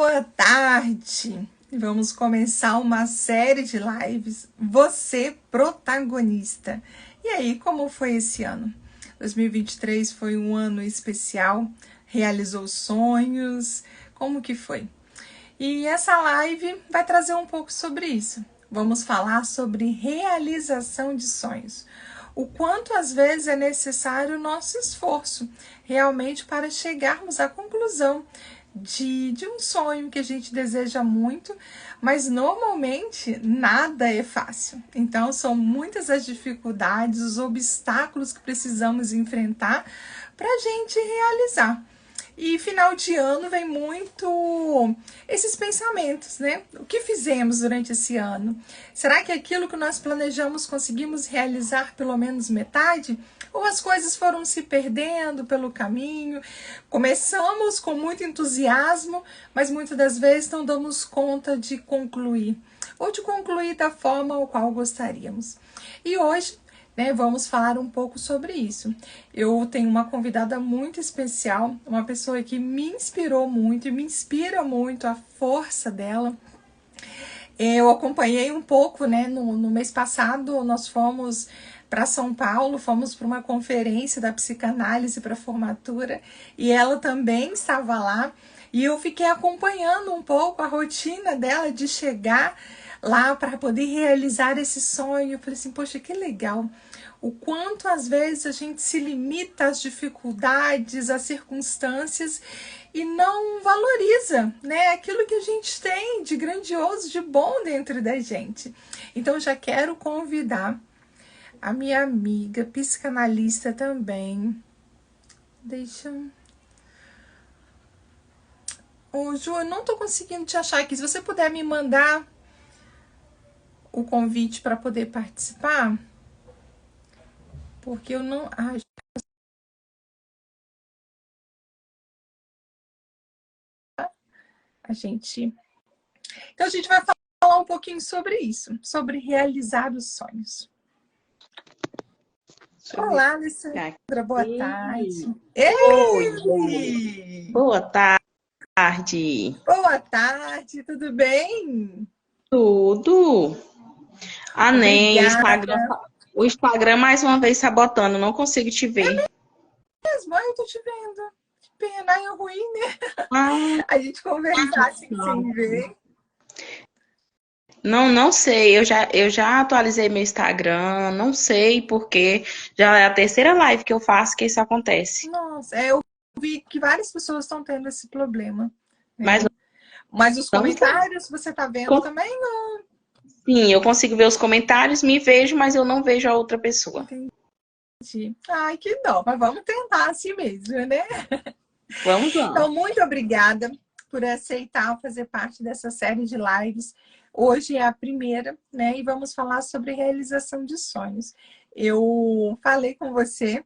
Boa tarde! Vamos começar uma série de lives. Você, protagonista. E aí, como foi esse ano? 2023 foi um ano especial? Realizou sonhos? Como que foi? E essa live vai trazer um pouco sobre isso. Vamos falar sobre realização de sonhos. O quanto às vezes é necessário o nosso esforço realmente para chegarmos à conclusão de um sonho que a gente deseja muito, mas normalmente nada é fácil. Então são muitas as dificuldades, os obstáculos que precisamos enfrentar para a gente realizar. E final de ano vem muito esses pensamentos, né? O que fizemos durante esse ano? Será que aquilo que nós planejamos conseguimos realizar pelo menos metade? Ou as coisas foram se perdendo pelo caminho? Começamos com muito entusiasmo, mas muitas das vezes não damos conta de concluir, ou de concluir da forma ao qual gostaríamos. E hoje, vamos falar um pouco sobre isso. Eu tenho uma convidada muito especial, uma pessoa que me inspirou muito e me inspira muito a força dela. Eu acompanhei um pouco, no mês passado nós fomos para São Paulo, fomos para uma conferência da psicanálise para formatura e ela também estava lá e eu fiquei acompanhando um pouco a rotina dela de chegar lá para poder realizar esse sonho. Eu falei assim, poxa, que legal. O quanto às vezes a gente se limita às dificuldades, às circunstâncias e não valoriza, aquilo que a gente tem de grandioso, de bom dentro da gente. Então já quero convidar a minha amiga psicanalista também. Ô, Ju, eu não tô conseguindo te achar aqui. Se você puder me mandar o convite para poder participar, porque eu não... Então a gente vai falar um pouquinho sobre isso, sobre realizar os sonhos. Olá, Alessandra, boa tarde. Oi! Boa tarde. Boa tarde, tudo bem? Tudo. Nem Obrigada. o Instagram mais uma vez sabotando, não consigo te ver. Mesmo, eu tô te vendo. Que pena, é ruim, né? Ah, A gente conversar assim sem ver. não sei, eu já atualizei meu Instagram, não sei porque já é a terceira live que eu faço que isso acontece. Nossa, eu vi que várias pessoas estão tendo esse problema, Mas né? Mas os não sei. comentários você tá vendo também? Sim, eu consigo ver os comentários, me vejo, mas eu não vejo a outra pessoa. Entendi. Ai, que dó, mas vamos tentar assim mesmo, né? Vamos lá. Então, muito obrigada por aceitar fazer parte dessa série de lives. Hoje é a primeira, e vamos falar sobre realização de sonhos. Eu falei com você,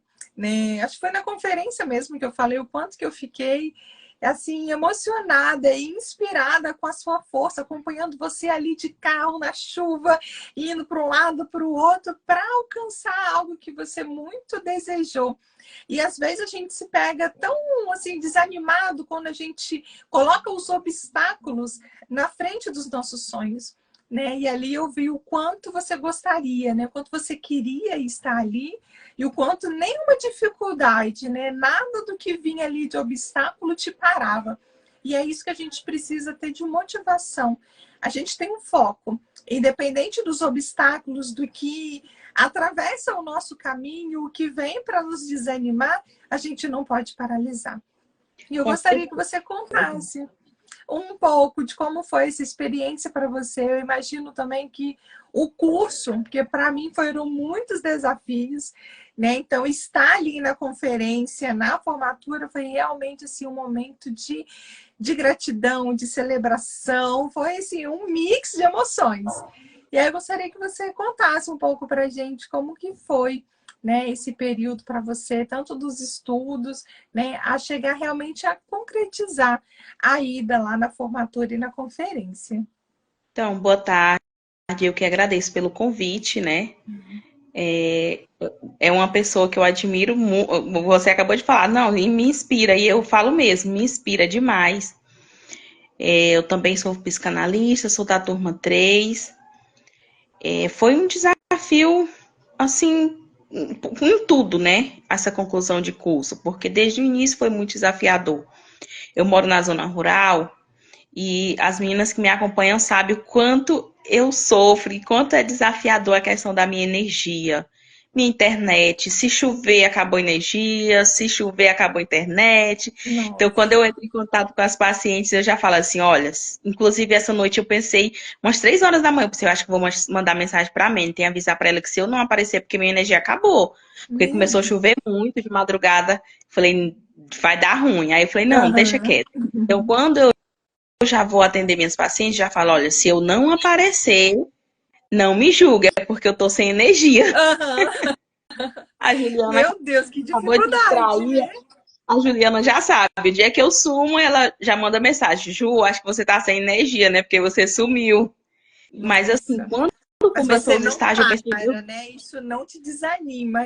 acho que foi na conferência mesmo que eu falei o quanto que eu fiquei assim emocionada e inspirada com a sua força, acompanhando você ali de carro na chuva, indo para um lado, para o outro, para alcançar algo que você muito desejou. E às vezes a gente se pega tão assim desanimado quando a gente coloca os obstáculos na frente dos nossos sonhos, E ali eu vi o quanto você gostaria, o quanto você queria estar ali e o quanto nenhuma dificuldade, nada do que vinha ali de obstáculo te parava. E é isso que a gente precisa ter de motivação. A gente tem um foco, independente dos obstáculos, do que atravessa o nosso caminho, o que vem para nos desanimar, a gente não pode paralisar. E eu gostaria que você contasse um pouco de como foi essa experiência para você. Eu imagino também que o curso, porque para mim foram muitos desafios, Então, estar ali na conferência, na formatura, foi realmente assim, um momento de gratidão, de celebração. Foi assim, um mix de emoções. E aí eu gostaria que você contasse um pouco para a gente como que foi, esse período para você, tanto dos estudos, a chegar realmente a concretizar a ida lá na formatura e na conferência. Então, boa tarde. Eu que agradeço pelo convite, É uma pessoa que eu admiro muito. Você acabou de falar, não, e me inspira, e eu falo mesmo, me inspira demais. Eu também sou psicanalista, sou da turma 3. Foi um desafio, assim, em tudo, né? Essa conclusão de curso, porque desde o início foi muito desafiador. Eu moro na zona rural e as meninas que me acompanham sabem o quanto eu sofro e quanto é desafiador a questão da minha energia. Minha internet, se chover, acabou a energia, se chover, acabou a internet. Então, Nossa. quando eu entro em contato com as pacientes, eu já falo assim, olha, inclusive essa noite eu pensei, umas 3 horas da manhã, eu acho que vou mandar mensagem para a Manny, tem que avisar para ela que se eu não aparecer, porque minha energia acabou. Porque Meu começou a Deus. chover muito de madrugada, falei, vai dar ruim. Aí eu falei, não, deixa Aham. quieto. Então, quando eu já vou atender minhas pacientes, já falo, olha, se eu não aparecer, não me julga, é porque eu tô sem energia. Aham. A Juliana Meu Deus, que acabou de dificuldade, trair. né? A Juliana já sabe. O dia que eu sumo, ela já manda mensagem. Ju, acho que você tá sem energia, né? Porque você sumiu. Mas assim, Nossa. quando Mas começou você os não estágios, eu pensei, para, né? Isso não te desanima,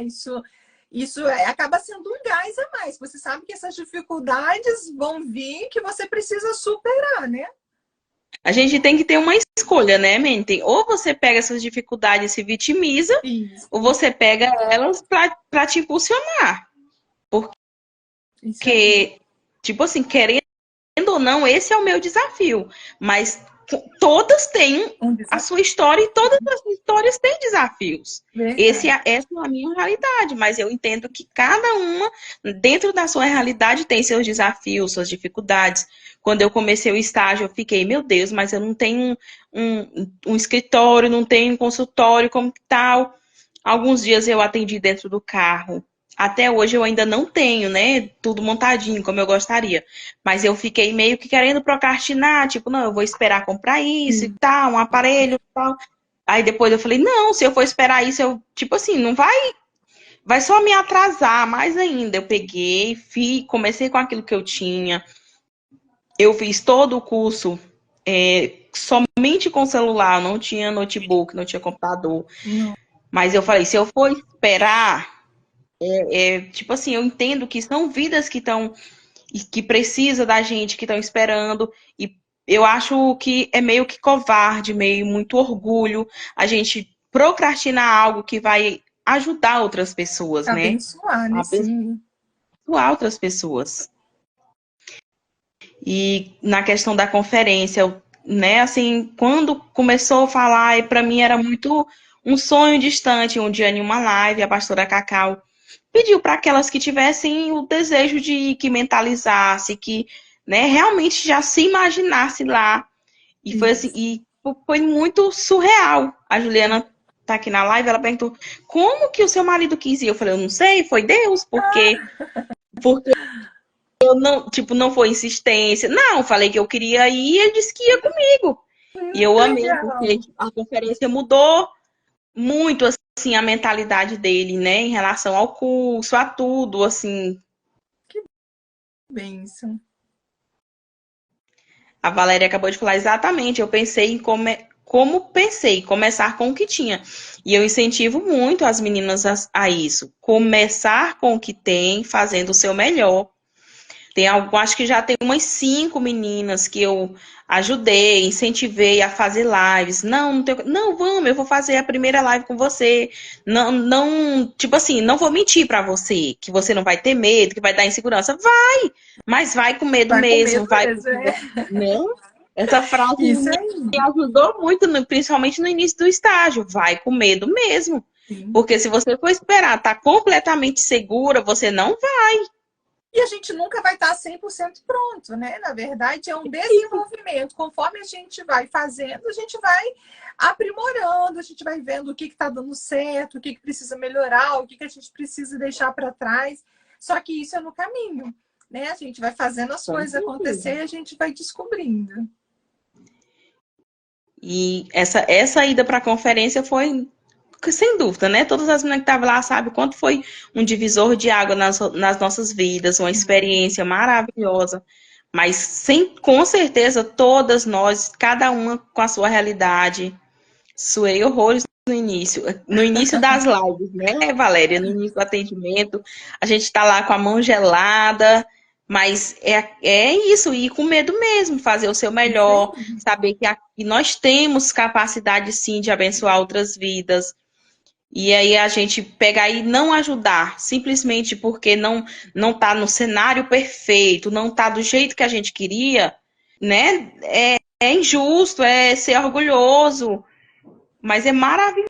acaba sendo um gás a mais. Você sabe que essas dificuldades vão vir, que você precisa superar, né? a gente tem que ter uma escolha, né, Menten? Ou você pega essas dificuldades e se vitimiza, ou Isso, você pega elas pra te impulsionar. isso aí. Porque, tipo assim, querendo ou não, esse é o meu desafio. Mas todas têm Um a desafio, sua história e todas as histórias têm desafios. verdade. Essa é a minha realidade, mas eu entendo que cada uma, dentro da sua realidade, tem seus desafios, suas dificuldades. Quando eu comecei o estágio, eu fiquei, meu Deus, mas eu não tenho um escritório, não tenho um consultório como tal. Alguns dias eu atendi dentro do carro. Até hoje eu ainda não tenho, né? Tudo montadinho como eu gostaria. Mas eu fiquei meio que querendo procrastinar, tipo, não, eu vou esperar comprar isso e Sim. tal, um aparelho e tal. Aí depois eu falei, não, se eu for esperar isso, eu, tipo assim, não vai só me atrasar mais ainda. Eu peguei, comecei com aquilo que eu tinha. Eu fiz todo o curso somente com celular, não tinha notebook, não tinha computador. Não. Mas eu falei, se eu for esperar, tipo assim, eu entendo que são vidas que precisa da gente, que estão esperando, e eu acho que é meio que covarde, meio muito orgulho a gente procrastinar algo que vai ajudar outras pessoas, né? Abençoar, né? Abençoar Sim. outras pessoas. E na questão da conferência, né, assim, quando começou a falar, para mim era muito um sonho distante, um dia em uma live, a pastora Cacau pediu para aquelas que tivessem o desejo de ir, que mentalizasse, que, né, realmente já se imaginasse lá. E foi assim, Isso. e foi muito surreal. A Juliana tá aqui na live, ela perguntou: "Como que o seu marido quis ir?" Eu falei: "Eu não sei, foi Deus, porque eu não, tipo, não foi insistência. Não, falei que eu queria ir, e ele disse que ia comigo." E eu amei, porque Legal. a conferência mudou muito assim a mentalidade dele, né, em relação ao curso, a tudo, assim. Que bênção. A Valéria acabou de falar exatamente. Eu pensei em como pensei, começar com o que tinha. E eu incentivo muito as meninas a isso. Começar com o que tem, fazendo o seu melhor. Tem algo, acho que já tem umas 5 meninas que eu ajudei, incentivei a fazer lives. Não, não, tenho, não, vamos, eu vou fazer a primeira live com você. Não, não, tipo assim, não vou mentir pra você, que você não vai ter medo, que vai dar insegurança. Vai, mas vai com medo Vai com mesmo, medo vai mesmo, porque é. você, né? Essa frase Isso me aí. ajudou muito, principalmente no início do estágio. Vai com medo mesmo. Sim. Porque se você for esperar estar completamente segura, você não vai. E a gente nunca vai estar 100% pronto, né? Na verdade, é um desenvolvimento. Conforme a gente vai fazendo, a gente vai aprimorando, a gente vai vendo o que está dando certo, o que precisa melhorar, o que a gente precisa deixar para trás. Só que isso é no caminho, né? A gente vai fazendo as Com coisas certeza. acontecer e a gente vai descobrindo. E essa ida para a conferência foi, sem dúvida, né? Todas as meninas que estavam lá sabem o quanto foi um divisor de água nas nossas vidas, uma experiência maravilhosa. Mas com certeza, todas nós, cada uma com a sua realidade, suei horrores no início. No início das lives, né, Valéria? No início do atendimento, a gente está lá com a mão gelada, Mas é isso, ir com medo mesmo, fazer o seu Isso aí. melhor, saber que nós temos capacidade sim de abençoar outras vidas. E aí a gente pegar e não ajudar, simplesmente porque não tá no cenário perfeito, não tá do jeito que a gente queria, né? É injusto, é ser orgulhoso, mas é maravilhoso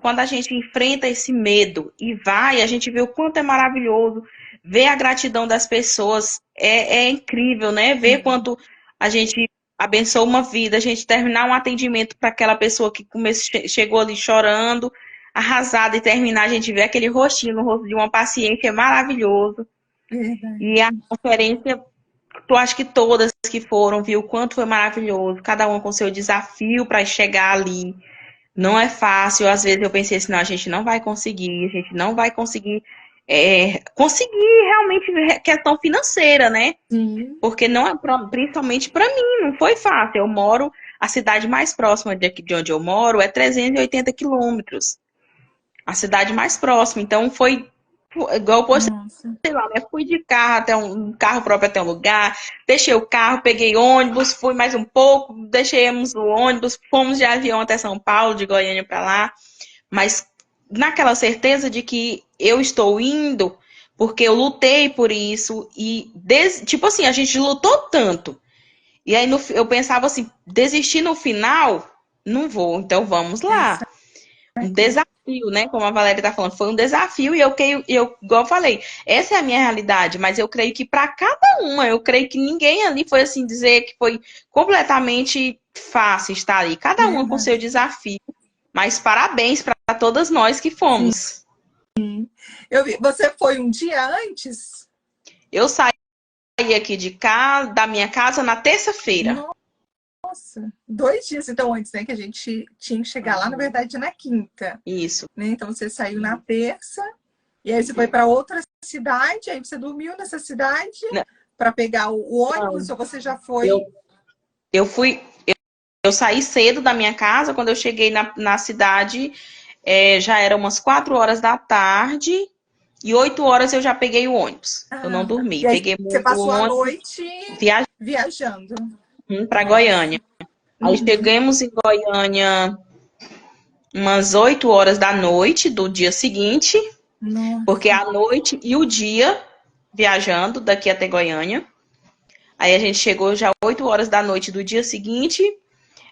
quando a gente enfrenta esse medo e vai, a gente vê o quanto é maravilhoso, ver a gratidão das pessoas, é incrível, né? Ver Sim, quanto a gente abençoa uma vida, a gente terminar um atendimento para aquela pessoa que chegou ali chorando, arrasada, e terminar, a gente vê aquele rostinho no rosto de uma paciente, é maravilhoso. E a verdade. conferência, tu acha que todas que foram, viu o quanto foi maravilhoso, cada uma com seu desafio para chegar ali. Não é fácil, às vezes eu pensei assim, não, a gente não vai conseguir, a gente não vai conseguir conseguir realmente questão financeira, né? Sim. Porque não é principalmente para mim, não foi fácil. Eu moro, a cidade mais próxima de onde eu moro é 380 quilômetros, a cidade mais próxima. Então foi igual você, Nossa. sei lá, né? Fui de carro até um carro próprio até um lugar, deixei o carro, peguei ônibus, fui mais um pouco, deixemos o ônibus, fomos de avião até São Paulo, de Goiânia para lá, mas naquela certeza de que eu estou indo porque eu lutei por isso e tipo assim, a gente lutou tanto. E aí eu pensava assim, desistir no final, não vou, então vamos lá. Um Certo. desafio, né? Como a Valéria está falando, foi um desafio e igual eu falei, essa é a minha realidade, mas eu creio que para cada uma, eu creio que ninguém ali foi assim dizer que foi completamente fácil estar ali, cada uma com seu Verdade. desafio. Mas parabéns para todas nós que Sim. fomos. Eu vi, você foi um dia antes? Eu saí aqui de casa, da minha casa na terça-feira. Nossa, 2 dias então antes, né? Que a gente tinha que chegar lá, na verdade, na quinta, Isso. né? Então você saiu na terça, e aí você foi para outra cidade, aí você dormiu nessa cidade para pegar o ônibus, Não, ou você já foi? eu, eu fui, eu saí cedo da minha casa, quando eu cheguei na cidade, já era umas 4 horas da tarde, e 8 horas eu já peguei o ônibus. Eu não Ah, tá. dormi. E aí Peguei você o passou a ônibus, noite viajei viajando. para Nossa. Goiânia. Aí Uhum. chegamos em Goiânia umas 8 horas da noite do dia seguinte, porque Nossa. a noite e o dia viajando daqui até Goiânia. Aí a gente chegou já 8 horas da noite do dia seguinte.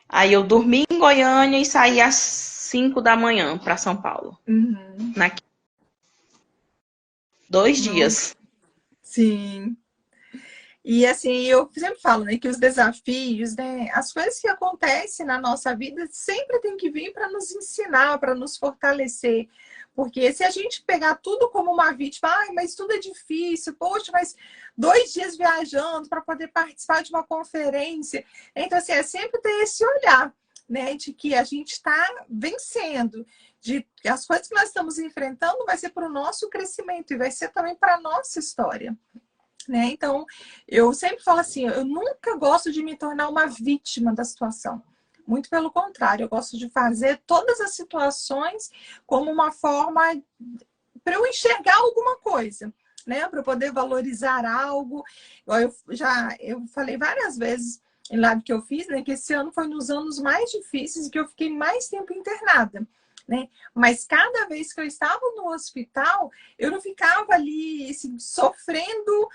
Aí eu dormi em Goiânia e saí às 5 da manhã para São Paulo. Uhum. Na 2 dias. Nossa. Sim. E assim, eu sempre falo, né, que os desafios, né, as coisas que acontecem na nossa vida sempre tem que vir para nos ensinar, para nos fortalecer. Porque se a gente pegar tudo como uma vítima, ai, mas tudo é difícil, poxa, mas 2 dias viajando para poder participar de uma conferência. Então, assim, é sempre ter esse olhar, né, de que a gente está vencendo, de que as coisas que nós estamos enfrentando vai ser para o nosso crescimento e vai ser também para a nossa história. Né? Então, eu sempre falo assim, eu nunca gosto de me tornar uma vítima da situação. Muito pelo contrário, eu gosto de fazer todas as situações como uma forma para eu enxergar alguma coisa, né? Para eu poder valorizar algo. Eu falei várias vezes em live que eu fiz, né, que esse ano foi nos anos mais difíceis e que eu fiquei mais tempo internada. Né? Mas cada vez que eu estava no hospital, eu não ficava ali assim, sofrendo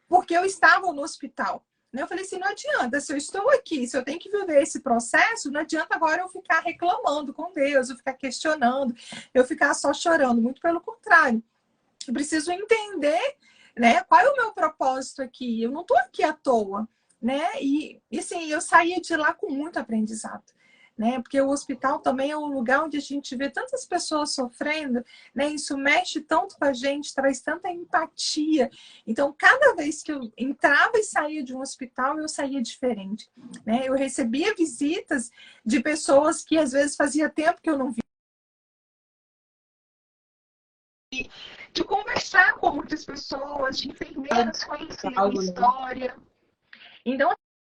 porque eu estava no hospital. Eu falei assim, não adianta, se eu estou aqui, se eu tenho que viver esse processo, não adianta agora eu ficar reclamando com Deus, eu ficar questionando, eu ficar só chorando, muito pelo contrário. Eu preciso entender, né, qual é o meu propósito aqui, eu não estou aqui à toa, né, e assim, eu saía de lá com muito aprendizado. Né? Porque o hospital também é um lugar onde a gente vê tantas pessoas sofrendo, né? Isso mexe tanto com a gente, traz tanta empatia. Então, cada vez que eu entrava e saía de um hospital, eu saía diferente, né? Eu recebia visitas de pessoas que às vezes fazia tempo que eu não via, de conversar com muitas pessoas, de enfermeiras conhecer a Algo, né? história. Então,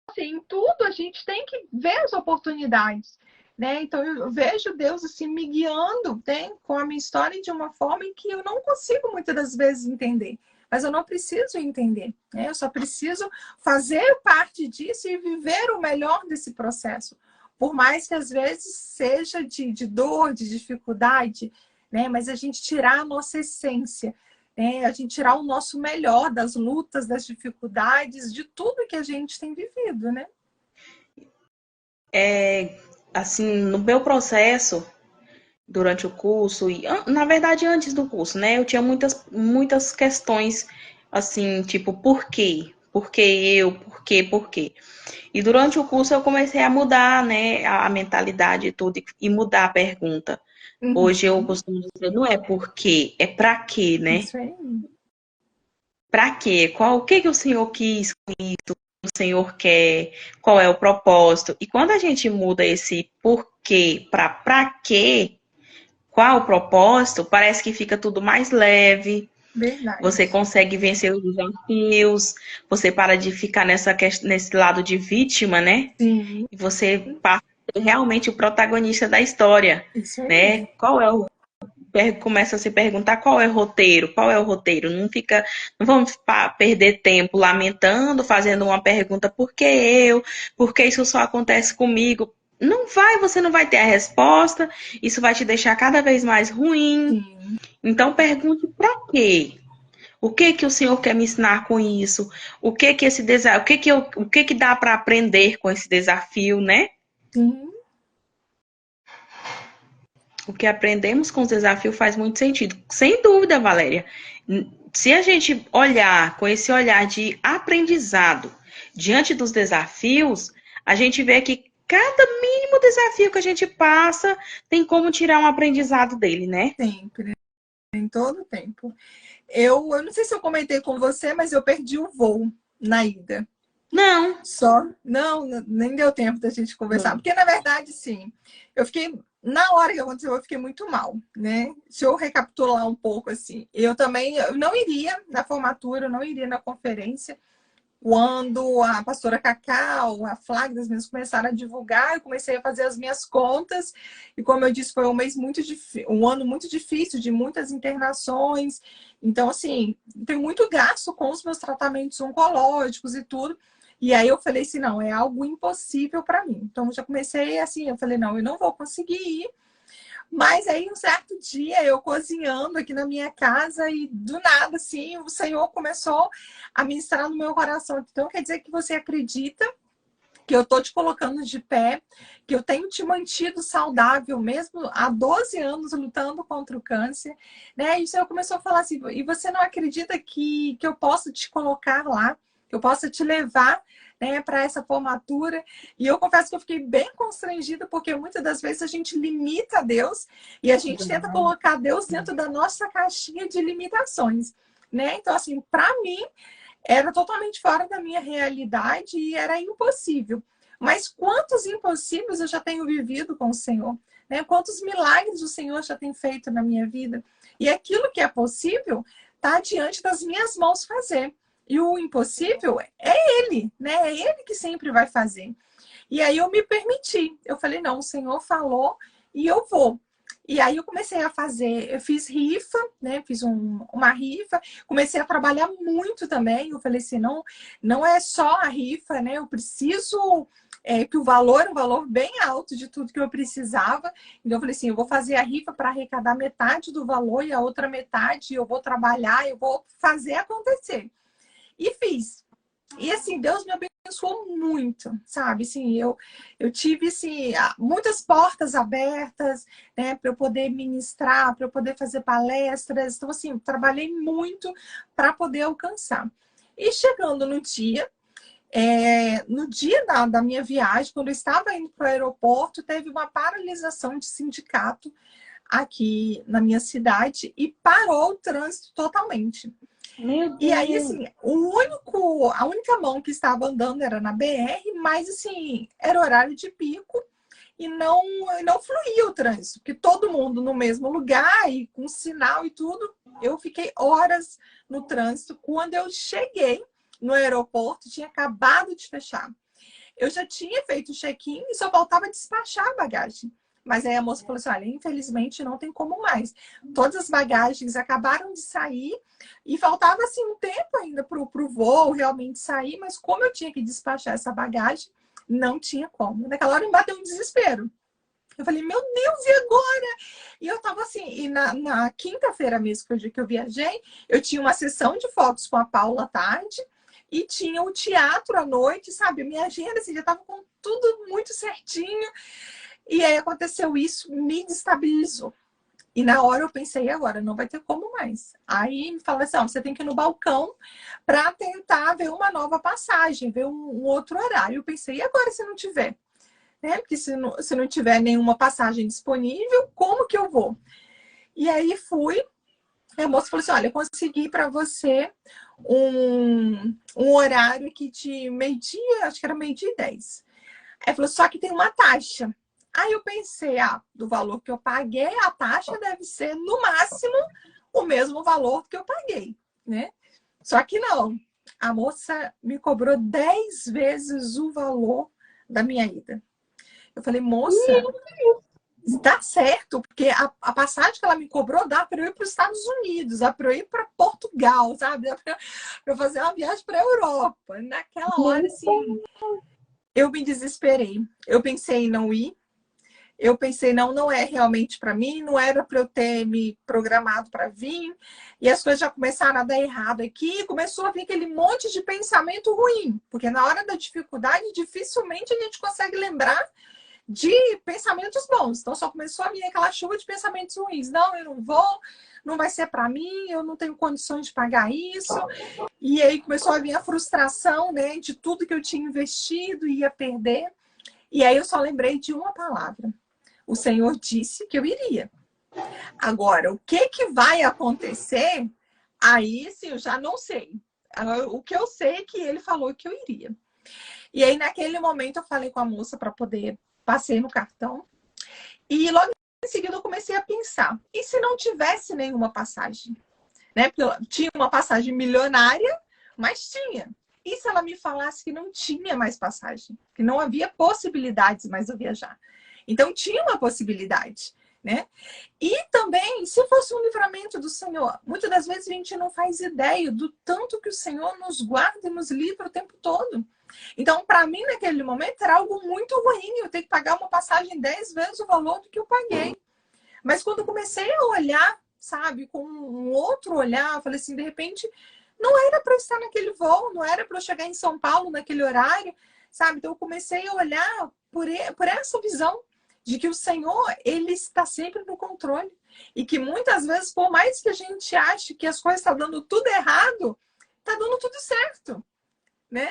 assim, em tudo a gente tem que ver as oportunidades. Né? Então eu vejo Deus assim me guiando, né, com a minha história de uma forma em que eu não consigo muitas das vezes entender, mas eu não preciso entender, né? Eu só preciso fazer parte disso e viver o melhor desse processo. Por mais que às vezes seja de dor, de dificuldade, né? Mas a gente tirar a nossa essência, né? A gente tirar o nosso melhor das lutas, das dificuldades, de tudo que a gente tem vivido, né? Assim, no meu processo, durante o curso, e na verdade antes do curso, né? Eu tinha muitas questões, assim, tipo, por quê? Por que eu? Por quê? Por quê? E durante o curso eu comecei a mudar, né, a mentalidade e tudo, e mudar a pergunta. Hoje eu Uhum. costumo dizer, não é por quê, é pra quê, né? Isso aí. Pra quê? O que que o Senhor quis, o Senhor quer, qual é o propósito? E quando a gente muda esse porquê para pra quê, qual o propósito, parece que fica tudo mais leve, Verdade. você consegue vencer os desafios, você para de ficar nesse lado de vítima, né? Sim, E você passa a ser realmente o protagonista da história, isso né? aí. Começa a se perguntar qual é o roteiro, qual é o roteiro. Não vamos perder tempo lamentando, fazendo uma pergunta, por que eu? Por que isso só acontece comigo? Você não vai ter a resposta, isso vai te deixar cada vez mais ruim. Sim, Então pergunte para quê? O que que o Senhor quer me ensinar com isso? O que que esse desafio, o que que dá para aprender com esse desafio, né? sim, O que aprendemos com os desafios faz muito sentido. Sem dúvida, Valéria. Se a gente olhar com esse olhar de aprendizado diante dos desafios, a gente vê que cada mínimo desafio que a gente passa tem como tirar um aprendizado dele, né? sempre, em todo tempo. Eu não sei se eu comentei com você, mas eu perdi o voo na ida. Não. Só, não, nem deu tempo da gente conversar. Porque, na verdade, sim, eu fiquei, na hora que aconteceu, eu fiquei muito mal, né? Se eu recapitular um pouco, assim, eu não iria na formatura, eu não iria na conferência. Quando a pastora Cacau, a Flávia das Minas começaram a divulgar, eu comecei a fazer as minhas contas. E como eu disse, foi um mês um ano muito difícil, de muitas internações. Então, assim, tem muito gasto com os meus tratamentos oncológicos e tudo. E aí eu falei assim, não, é algo impossível para mim. Então, eu já comecei assim, eu falei, não, eu não vou conseguir ir. Mas aí, um certo dia, eu cozinhando aqui na minha casa e do nada, assim, o Senhor começou a ministrar no meu coração. Então, quer dizer que você acredita que eu tô te colocando de pé, que eu tenho te mantido saudável mesmo há 12 anos lutando contra o câncer, né? E o Senhor começou a falar assim, e você não acredita que eu posso te colocar lá, que eu possa te levar, né, para essa formatura? E eu confesso que eu fiquei bem constrangida, porque muitas das vezes a gente limita Deus e a gente tenta colocar Deus dentro da nossa caixinha de limitações, né? Então, assim, para mim, era totalmente fora da minha realidade e era impossível. Mas quantos impossíveis eu já tenho vivido com o Senhor? Né? Quantos milagres o Senhor já tem feito na minha vida? E aquilo que é possível está diante das minhas mãos fazer. E o impossível é Ele, né? É Ele que sempre vai fazer. E aí eu me permiti. Eu falei, não, o Senhor falou e eu vou. E aí eu comecei a fazer, eu fiz rifa, né? Fiz uma rifa, comecei a trabalhar muito também. Eu falei assim, não, não é só a rifa, né? Eu preciso que o valor é um valor bem alto de tudo que eu precisava. Então eu falei assim, eu vou fazer a rifa para arrecadar metade do valor e a outra metade eu vou trabalhar, eu vou fazer acontecer. E fiz. E assim, Deus me abençoou muito, sabe? Assim, eu tive assim, muitas portas abertas, né, para eu poder ministrar, para eu poder fazer palestras. Então, assim, trabalhei muito para poder alcançar. E chegando no dia da minha viagem, quando eu estava indo para o aeroporto, teve uma paralisação de sindicato aqui na minha cidade e parou o trânsito totalmente. Meu E aí, Deus. assim, a única mão que estava andando era na BR, mas, assim, era horário de pico e não fluía o trânsito, porque todo mundo no mesmo lugar e com sinal e tudo. Eu fiquei horas no trânsito. Quando eu cheguei no aeroporto, tinha acabado de fechar. Eu já tinha feito o check-in e só faltava despachar a bagagem. Mas aí a moça falou assim, olha, infelizmente não tem como mais. Todas as bagagens acabaram de sair e faltava assim um tempo ainda para o voo realmente sair, mas como eu tinha que despachar essa bagagem, não tinha como. Naquela hora me bateu um desespero. Eu falei, meu Deus, e agora? E eu tava assim, e na quinta-feira mesmo, que foi o dia que eu viajei, eu tinha uma sessão de fotos com a Paula à tarde e tinha o teatro à noite, sabe? Minha agenda assim, já tava com tudo muito certinho. E aí aconteceu isso, me destabilizou. E na hora eu pensei, agora não vai ter como mais. Aí me falaram assim, ó, você tem que ir no balcão para tentar ver uma nova passagem, ver um outro horário. Eu pensei, e agora se não tiver? Né? Porque se não tiver nenhuma passagem disponível, como que eu vou? E aí fui, a moça falou assim, olha, eu consegui para você um horário aqui de meio-dia, acho que era meio-dia e 10. Aí falou, só que tem uma taxa. Aí eu pensei, do valor que eu paguei, a taxa deve ser, no máximo, o mesmo valor que eu paguei, né? Só que não. A moça me cobrou 10 vezes o valor da minha ida. Eu falei, moça, dá certo, porque a passagem que ela me cobrou dá para eu ir para os Estados Unidos, dá para eu ir para Portugal, sabe? Dá para eu fazer uma viagem para a Europa. Naquela hora, assim, eu me desesperei. Eu pensei em não ir. Eu pensei, não é realmente para mim, não era para eu ter me programado para vir. E as coisas já começaram a dar errado aqui, começou a vir aquele monte de pensamento ruim, porque na hora da dificuldade, dificilmente a gente consegue lembrar de pensamentos bons. Então só começou a vir aquela chuva de pensamentos ruins. Não, eu não vou, não vai ser para mim, eu não tenho condições de pagar isso. E aí começou a vir a frustração, né, de tudo que eu tinha investido e ia perder. E aí eu só lembrei de uma palavra. O Senhor disse que eu iria. Agora, o que vai acontecer? Aí, sim, eu já não sei. Agora, o que eu sei é que ele falou que eu iria. E aí, naquele momento, eu falei com a moça para poder passei no cartão. E logo em seguida, eu comecei a pensar. E se não tivesse nenhuma passagem? Né? Porque tinha uma passagem milionária, mas tinha. E se ela me falasse que não tinha mais passagem? Que não havia possibilidades mais de eu viajar? Então, tinha uma possibilidade, né? E também, se fosse um livramento do Senhor, muitas das vezes a gente não faz ideia do tanto que o Senhor nos guarda e nos livra o tempo todo. Então, para mim, naquele momento, era algo muito ruim. Eu ter que pagar uma passagem 10 vezes o valor do que eu paguei. Mas quando eu comecei a olhar, sabe, com um outro olhar, eu falei assim, de repente, não era para eu estar naquele voo, não era para eu chegar em São Paulo naquele horário, sabe? Então, eu comecei a olhar por essa visão de que o Senhor, ele está sempre no controle. E que muitas vezes, por mais que a gente ache que as coisas estão dando tudo errado, está dando tudo certo, né?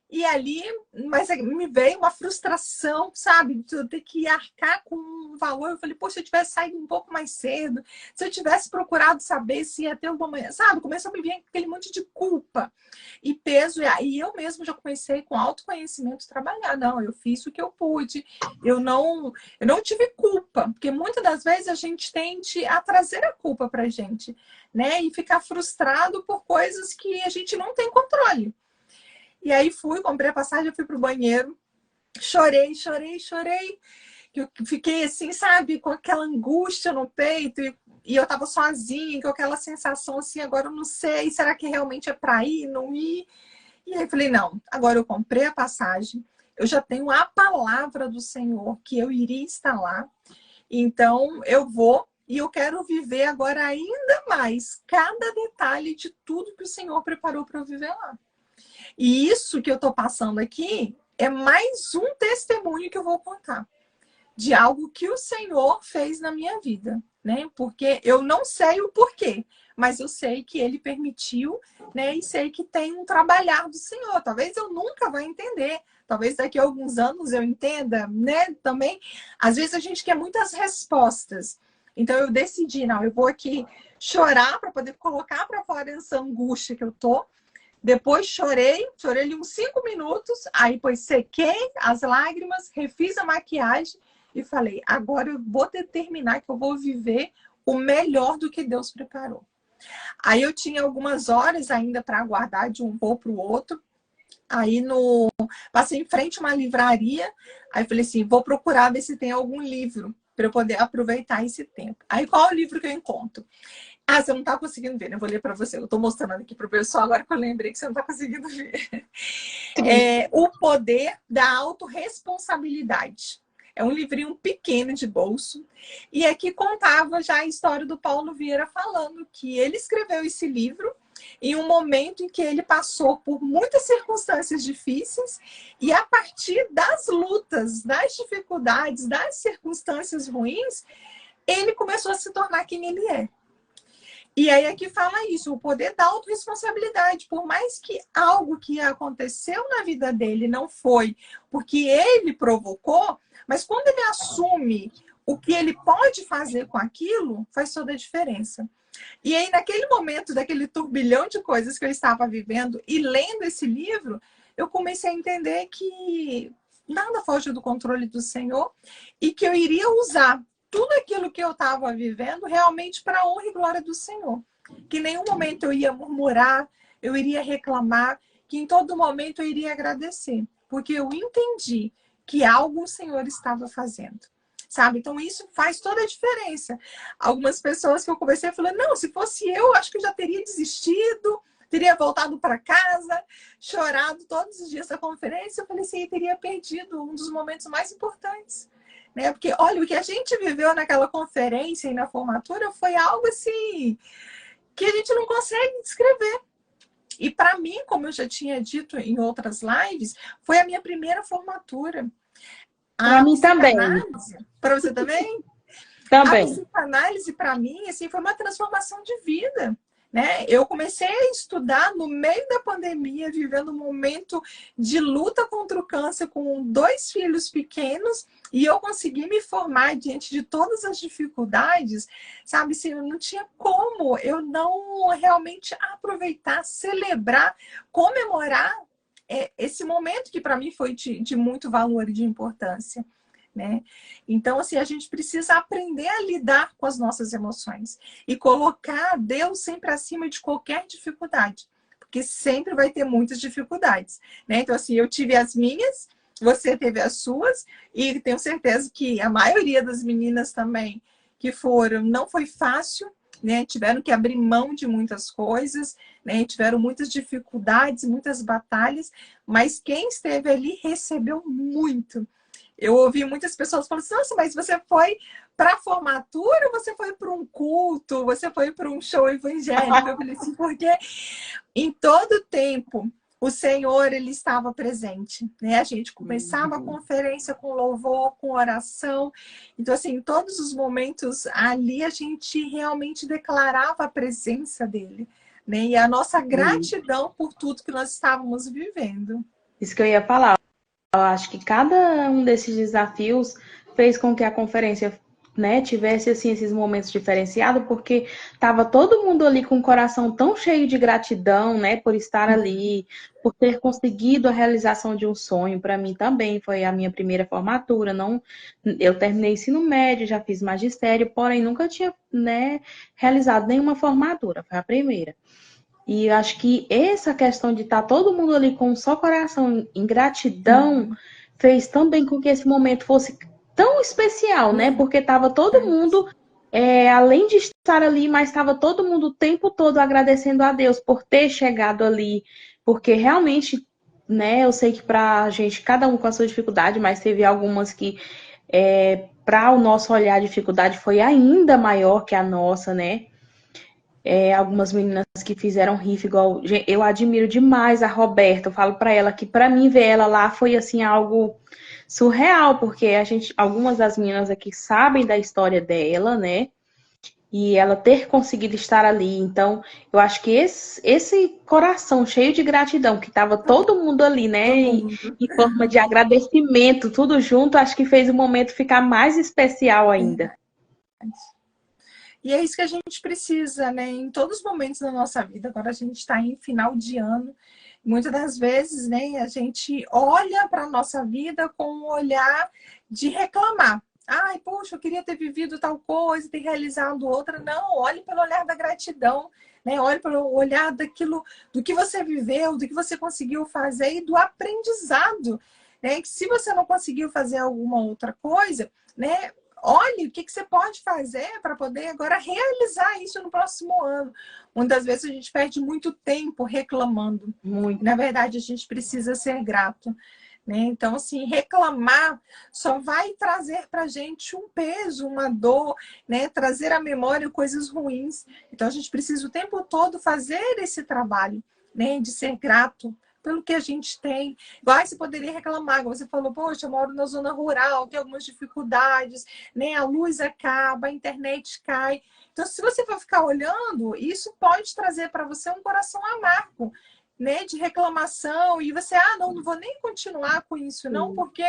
E ali, mas me veio uma frustração, sabe? De eu ter que arcar com um valor. Eu falei, poxa, se eu tivesse saído um pouco mais cedo, se eu tivesse procurado saber se ia ter alguma manhã, sabe? Começou a me vir aquele monte de culpa e peso. E aí eu mesmo já comecei com autoconhecimento trabalhar. Não, eu fiz o que eu pude. Eu não tive culpa, porque muitas das vezes a gente tende a trazer a culpa pra gente, né? E ficar frustrado por coisas que a gente não tem controle. E aí fui, comprei a passagem, eu fui pro banheiro, chorei. Eu fiquei assim, sabe, com aquela angústia no peito e eu tava sozinha, com aquela sensação assim, agora eu não sei, será que realmente é para ir, não ir? E aí falei, não, agora eu comprei a passagem, eu já tenho a palavra do Senhor que eu iria estar lá, então eu vou e eu quero viver agora ainda mais cada detalhe de tudo que o Senhor preparou para eu viver lá. E isso que eu estou passando aqui é mais um testemunho que eu vou contar de algo que o Senhor fez na minha vida, né? Porque eu não sei o porquê, mas eu sei que Ele permitiu, né? E sei que tem um trabalhar do Senhor. Talvez eu nunca vá entender, talvez daqui a alguns anos eu entenda, né? Também, às vezes a gente quer muitas respostas. Então eu decidi, não, eu vou aqui chorar para poder colocar para fora essa angústia que eu tô. Depois chorei ali uns 5 minutos, aí depois sequei as lágrimas, refiz a maquiagem e falei, agora eu vou determinar que eu vou viver o melhor do que Deus preparou. Aí eu tinha algumas horas ainda para aguardar de um voo para o outro. Aí passei em frente a uma livraria, aí falei assim, vou procurar ver se tem algum livro para eu poder aproveitar esse tempo. Aí, qual é o livro que eu encontro? Ah, você não está conseguindo ver, né? Eu vou ler para você. Eu estou mostrando aqui para o pessoal agora que eu lembrei que você não está conseguindo ver. O Poder da Autorresponsabilidade. É um livrinho pequeno de bolso. E aqui contava já a história do Paulo Vieira falando que ele escreveu esse livro em um momento em que ele passou por muitas circunstâncias difíceis e a partir das lutas, das dificuldades, das circunstâncias ruins, ele começou a se tornar quem ele é. E aí aqui fala isso, o poder da autorresponsabilidade. Por mais que algo que aconteceu na vida dele não foi porque ele provocou, mas quando ele assume o que ele pode fazer com aquilo, faz toda a diferença. E aí, naquele momento, daquele turbilhão de coisas que eu estava vivendo e lendo esse livro, eu comecei a entender que nada foge do controle do Senhor e que eu iria usar tudo aquilo que eu estava vivendo realmente para a honra e glória do Senhor. Que em nenhum momento eu ia murmurar, eu iria reclamar, que em todo momento eu iria agradecer, porque eu entendi que algo o Senhor estava fazendo. Sabe? Então isso faz toda a diferença. Algumas pessoas que eu conversei falaram, não, se fosse eu, acho que eu já teria desistido, teria voltado para casa, chorado todos os dias da conferência. Eu falei assim, eu teria perdido um dos momentos mais importantes. Né? Porque, olha, o que a gente viveu naquela conferência e na formatura foi algo assim que a gente não consegue descrever. E para mim, como eu já tinha dito em outras lives, foi a minha primeira formatura. Para mim também. Para você também? Também. A psicanálise, para mim, assim, foi uma transformação de vida. Né? Eu comecei a estudar no meio da pandemia, vivendo um momento de luta contra o câncer com 2 filhos pequenos, e eu consegui me formar diante de todas as dificuldades, sabe? Assim, não tinha como eu não realmente aproveitar, celebrar, comemorar esse momento que para mim foi de muito valor e de importância. Né? Então, assim, a gente precisa aprender a lidar com as nossas emoções e colocar Deus sempre acima de qualquer dificuldade, porque sempre vai ter muitas dificuldades, né? Então, assim, eu tive as minhas, você teve as suas, e tenho certeza que a maioria das meninas também que foram, não foi fácil, né? Tiveram que abrir mão de muitas coisas, né? Tiveram muitas dificuldades, muitas batalhas, mas quem esteve ali recebeu muito. Eu ouvi muitas pessoas falando assim, nossa, mas você foi para a formatura ou você foi para um culto? Você foi para um show evangélico? Eu falei assim, porque em todo tempo o Senhor, ele estava presente, né? A gente começava a conferência com louvor, com oração. Então, assim, em todos os momentos ali, a gente realmente declarava a presença dele, né? E a nossa gratidão por tudo que nós estávamos vivendo. Isso que eu ia falar. Eu acho que cada um desses desafios fez com que a conferência, né, tivesse assim, esses momentos diferenciados, porque estava todo mundo ali com o coração tão cheio de gratidão, né, por estar ali, por ter conseguido a realização de um sonho. Para mim também foi a minha primeira formatura. Não, eu terminei ensino médio, já fiz magistério, porém nunca tinha, né, realizado nenhuma formatura. Foi a primeira. E eu acho que essa questão de estar todo mundo ali com um só coração em gratidão fez também com que esse momento fosse tão especial, né? Porque estava todo mundo, além de estar ali, mas estava todo mundo o tempo todo agradecendo a Deus por ter chegado ali. Porque realmente, né? Eu sei que pra gente, cada um com a sua dificuldade, mas teve algumas que, para o nosso olhar, a dificuldade foi ainda maior que a nossa, né? Algumas meninas que fizeram riff igual eu admiro demais a Roberta. Eu falo para ela que para mim ver ela lá foi assim algo surreal, porque algumas das meninas aqui sabem da história dela, né? E ela ter conseguido estar ali. Então, eu acho que esse coração cheio de gratidão, que estava todo mundo ali, né? Em forma de agradecimento, tudo junto, acho que fez o momento ficar mais especial ainda. E é isso que a gente precisa, né? Em todos os momentos da nossa vida. Agora a gente está em final de ano. Muitas das vezes, né, a gente olha para a nossa vida com um olhar de reclamar. Ai, poxa, eu queria ter vivido tal coisa, ter realizado outra. Não, olhe pelo olhar da gratidão, né? Olhe pelo olhar daquilo, do que você viveu, do que você conseguiu fazer e do aprendizado, né? Que se você não conseguiu fazer alguma outra coisa, né? olhe o que você pode fazer para poder agora realizar isso no próximo ano. Muitas vezes a gente perde muito tempo reclamando. Muito. Na verdade, a gente precisa ser grato. Né? Então, assim, reclamar só vai trazer para a gente um peso, uma dor, né? Trazer à memória coisas ruins. Então, a gente precisa o tempo todo fazer esse trabalho, né? De ser grato pelo que a gente tem. Igual você poderia reclamar, como você falou, poxa, eu moro na zona rural, tem algumas dificuldades, né? A luz acaba, a internet cai. Então, se você for ficar olhando, isso pode trazer para você um coração amargo, né, de reclamação, e você, não vou nem continuar com isso, não, porque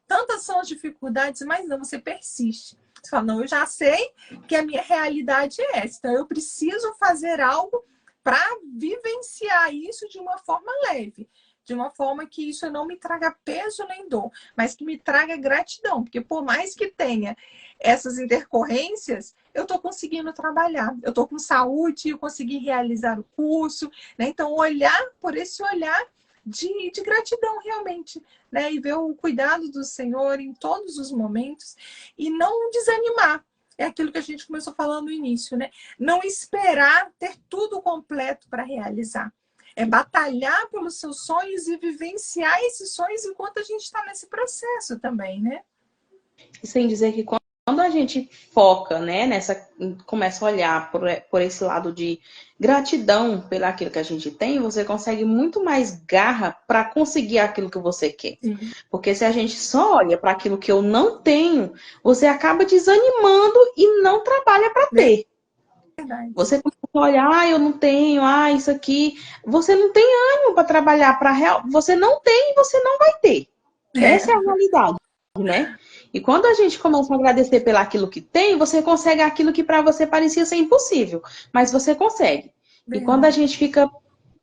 tantas são as dificuldades, mas não, você persiste. Você fala, não, eu já sei que a minha realidade é essa, então eu preciso fazer algo para vivenciar isso de uma forma leve, de uma forma que isso não me traga peso nem dor, mas que me traga gratidão, porque por mais que tenha essas intercorrências, eu estou conseguindo trabalhar, eu estou com saúde, eu consegui realizar o curso, né? Então, olhar por esse olhar de gratidão realmente, né? E ver o cuidado do Senhor em todos os momentos e não desanimar. É aquilo que a gente começou falando no início, né? Não esperar ter tudo completo para realizar. É batalhar pelos seus sonhos e vivenciar esses sonhos enquanto a gente está nesse processo também, né? Sem dizer que quando a gente foca, né, começa a olhar por esse lado de gratidão pelo aquilo que a gente tem, você consegue muito mais garra para conseguir aquilo que você quer. Sim. Porque se a gente só olha para aquilo que eu não tenho, você acaba desanimando e não trabalha para ter. Verdade. Você começa a olhar, eu não tenho, isso aqui. Você não tem ânimo para trabalhar para real. Você não tem e você não vai ter. Essa é a realidade, né? E quando a gente começa a agradecer pelo aquilo que tem, você consegue aquilo que para você parecia ser impossível, mas você consegue. Verdade. E quando a gente fica,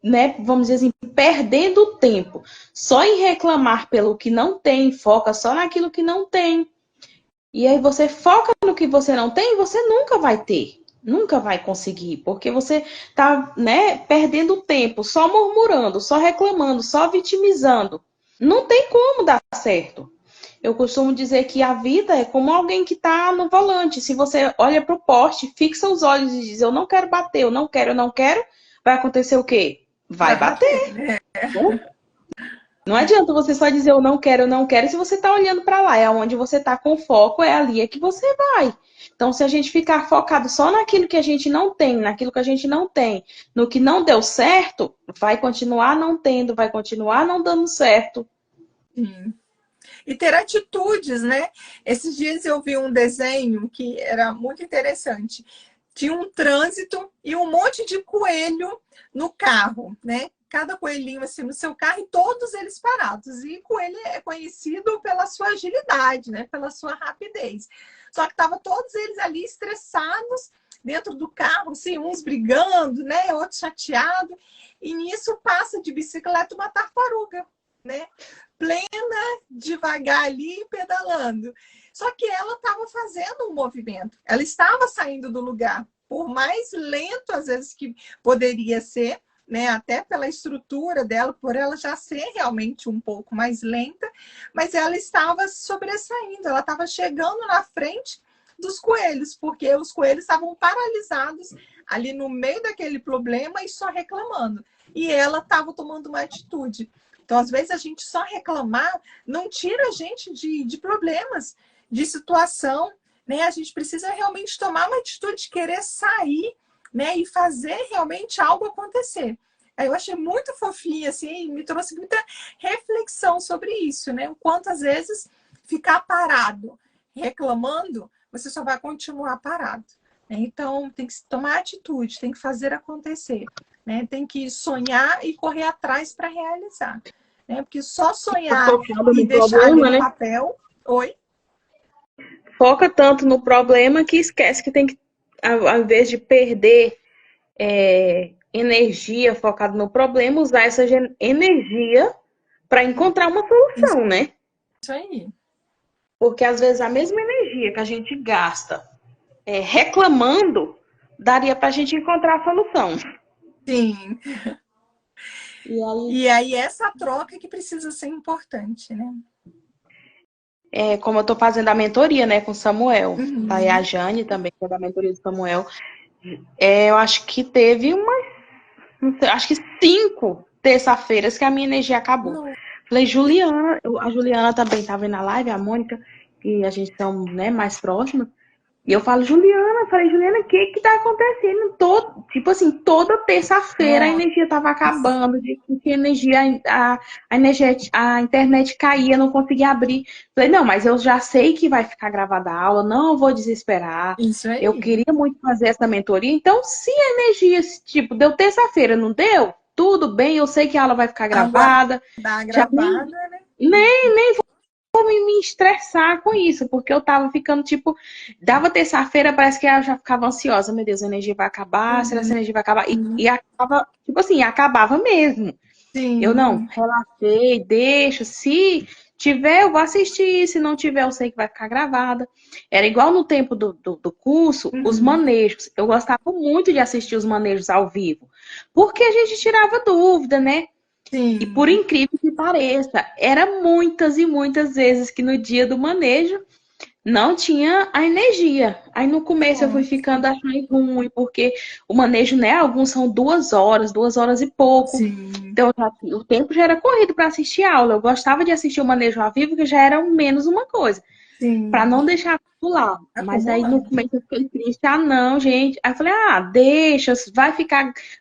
né, vamos dizer assim, perdendo tempo só em reclamar pelo que não tem, foca só naquilo que não tem, e aí você foca no que você não tem, você nunca vai ter. Nunca vai conseguir, porque você tá, né, perdendo tempo, só murmurando, só reclamando, só vitimizando. Não tem como dar certo. Eu costumo dizer que a vida é como alguém que está no volante. Se você olha para o poste, fixa os olhos e diz, eu não quero bater, eu não quero, vai acontecer o quê? Vai bater. Né? Não adianta você só dizer eu não quero, se você está olhando para lá. É onde você está com foco, é ali é que você vai. Então, se a gente ficar focado só naquilo que a gente não tem, naquilo que a gente não tem, no que não deu certo, vai continuar não tendo, vai continuar não dando certo. Sim. E ter atitudes, né? Esses dias eu vi um desenho que era muito interessante. Tinha um trânsito e um monte de coelho no carro, né? Cada coelhinho assim no seu carro e todos eles parados. E coelho é conhecido pela sua agilidade, né? Pela sua rapidez. Só que estavam todos eles ali estressados dentro do carro, assim, uns brigando, né? Outros chateados. E nisso passa de bicicleta uma tartaruga, né? Plena, devagar ali, pedalando. Só que ela estava fazendo um movimento. Ela estava saindo do lugar. Por mais lento, às vezes, que poderia ser, né? Até pela estrutura dela, por ela já ser realmente um pouco mais lenta, mas ela estava sobressaindo, ela estava chegando na frente dos coelhos, porque os coelhos estavam paralisados ali no meio daquele problema e só reclamando. E ela estava tomando uma atitude. Então, às vezes, a gente só reclamar não tira a gente de problemas, de situação, né? A gente precisa realmente tomar uma atitude de querer sair, né? E fazer realmente algo acontecer. Aí eu achei muito fofinho, assim, me trouxe muita reflexão sobre isso, né? O quanto, às vezes, ficar parado, reclamando, você só vai continuar parado. Né? Então, tem que tomar atitude, tem que fazer acontecer. Né? Tem que sonhar e correr atrás para realizar. Né? Porque só sonhar e deixar ali no papel... Oi? Foca tanto no problema que esquece que tem que, ao invés de perder energia focada no problema, usar essa energia para encontrar uma solução, né? Isso aí. Porque às vezes a mesma energia que a gente gasta reclamando, daria para a gente encontrar a solução. Sim. E aí E aí essa troca que precisa ser importante, né? como eu tô fazendo a mentoria, né, com o Samuel, aí a Uhum. Jane também, que é da mentoria do Samuel, eu acho que teve acho que 5 terça-feiras que a minha energia acabou. Não. Falei, Juliana, a Juliana também estava na live, a Mônica, que a gente são, né, mais próximas. E eu falo, Juliana, falei, Juliana, o que que tá acontecendo? Tipo assim, toda terça-feira a Nossa. energia tava acabando, de que energia, a energia, a internet caía, não conseguia abrir. Falei, não, mas eu já sei que vai ficar gravada a aula, não vou desesperar. Isso Eu aí. queria muito fazer essa mentoria, então se a energia, tipo, deu terça-feira, não deu? Tudo bem, eu sei que a aula vai ficar gravada. Aguardar Já gravada, né? nem me estressar com isso, porque eu tava ficando, tipo, dava terça-feira, parece que eu já ficava ansiosa. Meu Deus, a energia vai acabar, será que a Uhum. energia vai acabar? E acaba, tipo assim, acabava mesmo. Eu não, Sim. relaxei, deixa, se tiver, eu vou assistir, se não tiver, eu sei que vai ficar gravada. Era igual no tempo do curso, os Uhum. manejos. Eu gostava muito de assistir os manejos ao vivo, porque a gente tirava dúvida, né? E por Sim. incrível que pareça, era muitas e muitas vezes que no dia do manejo não tinha a energia. Aí no começo eu fui Nossa. ficando achando ruim, porque o manejo, né? Alguns são 2 horas, 2 horas e pouco. Sim. Então o tempo já era corrido para assistir aula. Eu gostava de assistir o manejo ao vivo, que já era menos uma coisa para Sim. não deixar pular. Mas aí no Acumulando. começo eu fiquei triste, ah não, gente. Aí eu falei, deixa,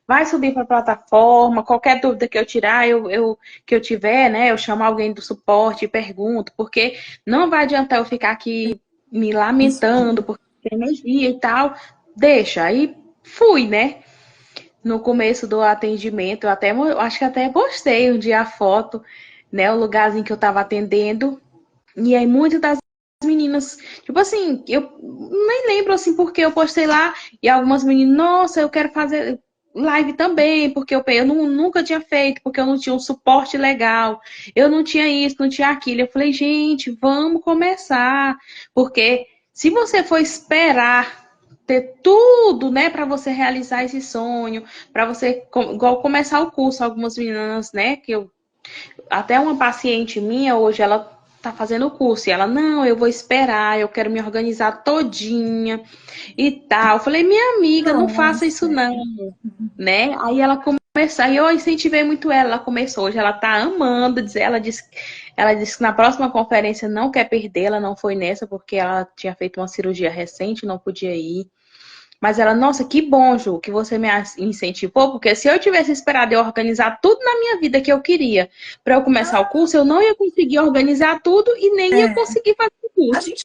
vai subir para a plataforma, qualquer dúvida que eu tirar, que eu tiver, né, eu chamo alguém do suporte e pergunto, porque não vai adiantar eu ficar aqui me Isso aí. lamentando porque tem energia e tal. Deixa. Aí fui, né? No começo do atendimento, eu acho que até postei um dia a foto, né, o lugarzinho que eu estava atendendo. E aí, muitas das meninas, tipo assim, eu nem lembro assim porque eu postei lá e algumas meninas, nossa, eu quero fazer live também, porque eu nunca tinha feito, porque eu não tinha um suporte legal, eu não tinha isso, não tinha aquilo. Eu falei, gente, vamos começar, porque se você for esperar ter tudo, né, para você realizar esse sonho, para você igual começar o curso, algumas meninas, né, que eu até uma paciente minha hoje, ela tá fazendo o curso e ela, não, eu vou esperar, eu quero me organizar todinha e tal. Eu falei, minha amiga, não faça isso Nossa. não, né? Aí ela começou, aí eu incentivei muito ela, ela começou, hoje ela tá amando, ela disse que na próxima conferência não quer perder, ela não foi nessa porque ela tinha feito uma cirurgia recente, não podia ir. Mas ela, nossa, que bom, Ju, que você me incentivou, porque se eu tivesse esperado eu organizar tudo na minha vida que eu queria para eu começar o Ah, curso, eu não ia conseguir organizar tudo e nem ia é. conseguir fazer o A curso, gente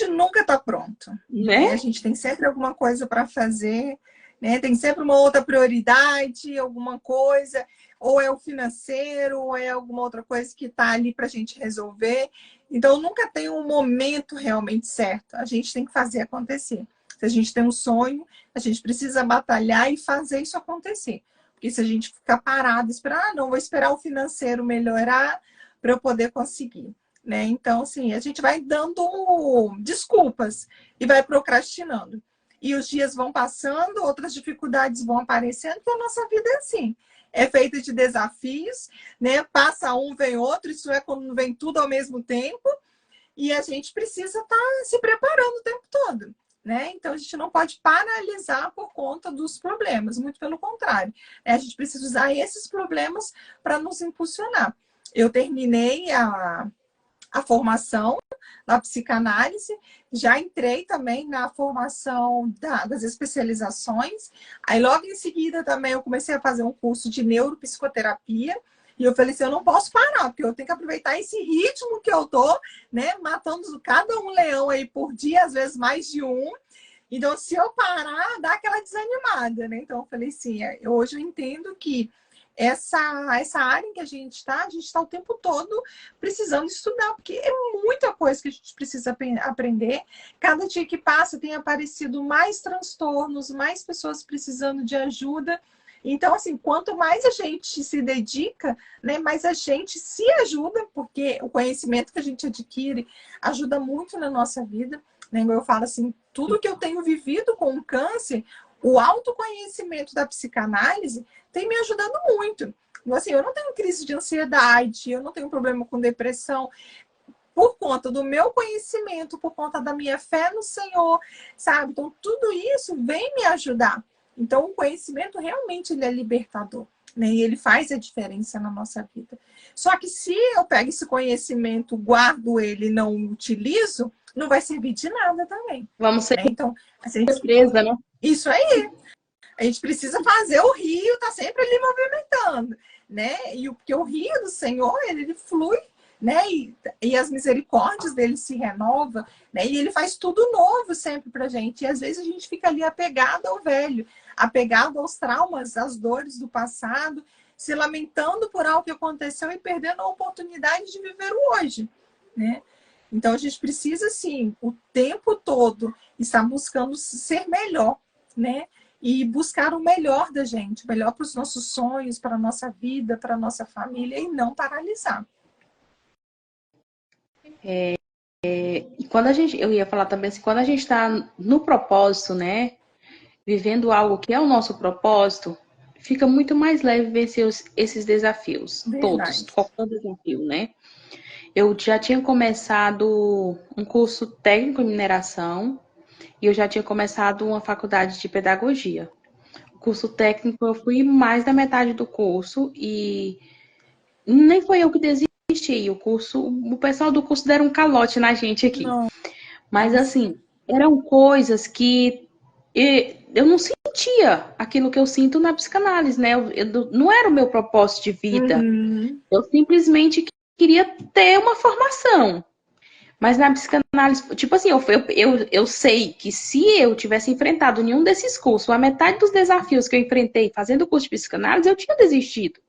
nunca está pronto, né? A né? gente tem sempre alguma coisa para fazer, né? Tem sempre uma outra prioridade, alguma coisa, ou é o financeiro, ou é alguma outra coisa que está ali para a gente resolver. Então, nunca tem um momento realmente certo. A gente tem que fazer acontecer. Se a gente tem um sonho, a gente precisa batalhar e fazer isso acontecer. Porque se a gente ficar parado, esperar, não, vou esperar o financeiro melhorar para eu poder conseguir. Né? Então, assim, a gente vai dando desculpas e vai procrastinando. E os dias vão passando, outras dificuldades vão aparecendo, porque a nossa vida é assim. É feita de desafios, né? Passa um, vem outro, isso é quando vem tudo ao mesmo tempo, e a gente precisa estar se preparando o tempo todo. Né? Então, a gente não pode paralisar por conta dos problemas, muito pelo contrário. Né? A gente precisa usar esses problemas para nos impulsionar. Eu terminei a formação da psicanálise, já entrei também na formação das especializações. Aí, logo em seguida, também eu comecei a fazer um curso de neuropsicoterapia. E eu falei assim, eu não posso parar, porque eu tenho que aproveitar esse ritmo que eu tô, né? Matando cada um leão aí por dia, às vezes mais de um. Então, se eu parar, dá aquela desanimada, né? Então, eu falei assim, hoje eu entendo que essa área em que a gente está o tempo todo precisando estudar, porque é muita coisa que a gente precisa aprender. Cada dia que passa tem aparecido mais transtornos, mais pessoas precisando de ajuda. Então, assim, quanto mais a gente se dedica, né, mais a gente se ajuda, porque o conhecimento que a gente adquire ajuda muito na nossa vida. Né? Eu falo assim, tudo que eu tenho vivido com o câncer, o autoconhecimento da psicanálise tem me ajudado muito. Assim, eu não tenho crise de ansiedade, eu não tenho problema com depressão, por conta do meu conhecimento, por conta da minha fé no Senhor, sabe? Então, tudo isso vem me ajudar. Então, o conhecimento realmente ele é libertador, né? E ele faz a diferença na nossa vida. Só que se eu pego esse conhecimento, guardo ele e não utilizo, não vai servir de nada também. Vamos ser, né? Então, a gente... presa, né? Isso aí. A gente precisa fazer o rio tá sempre ali movimentando, né? Porque o rio do Senhor, ele flui, né? E as misericórdias dele se renovam, né? E ele faz tudo novo sempre pra gente. E às vezes a gente fica ali apegado ao velho, apegado aos traumas, às dores do passado, se lamentando por algo que aconteceu e perdendo a oportunidade de viver o hoje, né? Então a gente precisa, assim, o tempo todo estar buscando ser melhor, né? E buscar o melhor da gente, o melhor para os nossos sonhos, para a nossa vida, para a nossa família, e não paralisar. E quando eu ia falar também assim, quando a gente está no propósito, né? Vivendo algo que é o nosso propósito, fica muito mais leve vencer esses desafios. Verdade. Todos, qualquer desafio, né? Eu já tinha começado um curso técnico em mineração e eu já tinha começado uma faculdade de pedagogia. O curso técnico eu fui mais da metade do curso e nem foi eu que desisti. O pessoal do curso deram um calote na gente aqui. Não. Mas assim, eram coisas que eu não sentia aquilo que eu sinto na psicanálise, né? Não era o meu propósito de vida. Uhum. Eu simplesmente queria ter uma formação. Mas na psicanálise, tipo assim, eu sei que se eu tivesse enfrentado nenhum desses cursos, a metade dos desafios que eu enfrentei fazendo o curso de psicanálise, eu tinha desistido.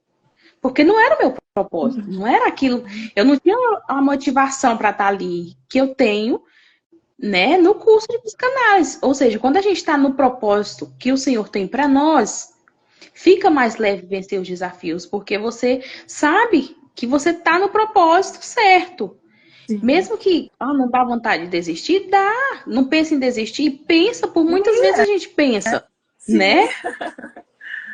Porque não era o meu propósito, não era aquilo. Eu não tinha a motivação para estar ali que eu tenho, né, no curso de psicanálise. Ou seja, quando a gente está no propósito que o Senhor tem para nós, fica mais leve vencer os desafios, porque você sabe que você está no propósito certo. Sim. Mesmo que não dá vontade de desistir, dá. Não pensa em desistir, pensa, por muitas vezes a gente pensa, Sim. né?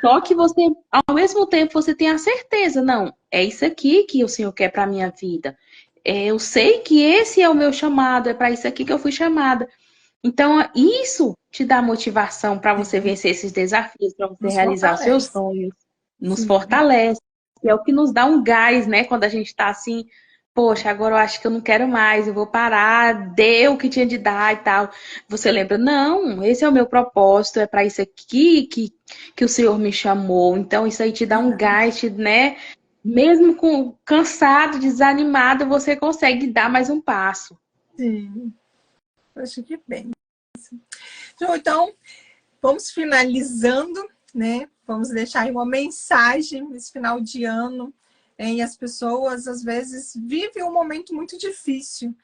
Só que você, ao mesmo tempo, você tem a certeza, não, é isso aqui que o Senhor quer para a minha vida. Eu sei que esse é o meu chamado, é para isso aqui que eu fui chamada. Então, isso te dá motivação para você vencer esses desafios, para você realizar os seus sonhos, nos fortalece, que é o que nos dá um gás, né? Quando a gente está assim, poxa, agora eu acho que eu não quero mais, eu vou parar, deu o que tinha de dar e tal. Você lembra, não, esse é o meu propósito, é para isso aqui que o Senhor me chamou. Então, isso aí te dá um gás, né? Mesmo cansado, desanimado, você consegue dar mais um passo. Sim. Acho que bem. Então, vamos finalizando, né? Vamos deixar aí uma mensagem nesse final de ano. E as pessoas, às vezes, vivem um momento muito difícil,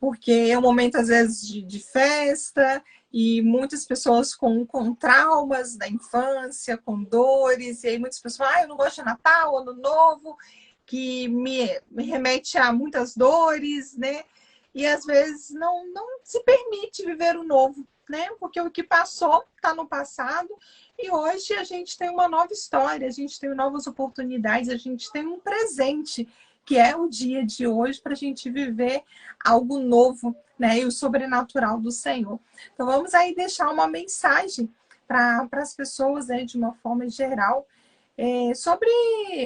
porque é um momento, às vezes, de festa, e muitas pessoas com traumas da infância, com dores, e aí muitas pessoas falam, eu não gosto de Natal, Ano Novo, que me remete a muitas dores, né? E às vezes não se permite viver o novo, né? Porque o que passou está no passado e hoje a gente tem uma nova história, a gente tem novas oportunidades, a gente tem um presente, que é o dia de hoje, para a gente viver algo novo, né? E o sobrenatural do Senhor. Então vamos aí deixar uma mensagem para as pessoas, né, de uma forma geral, sobre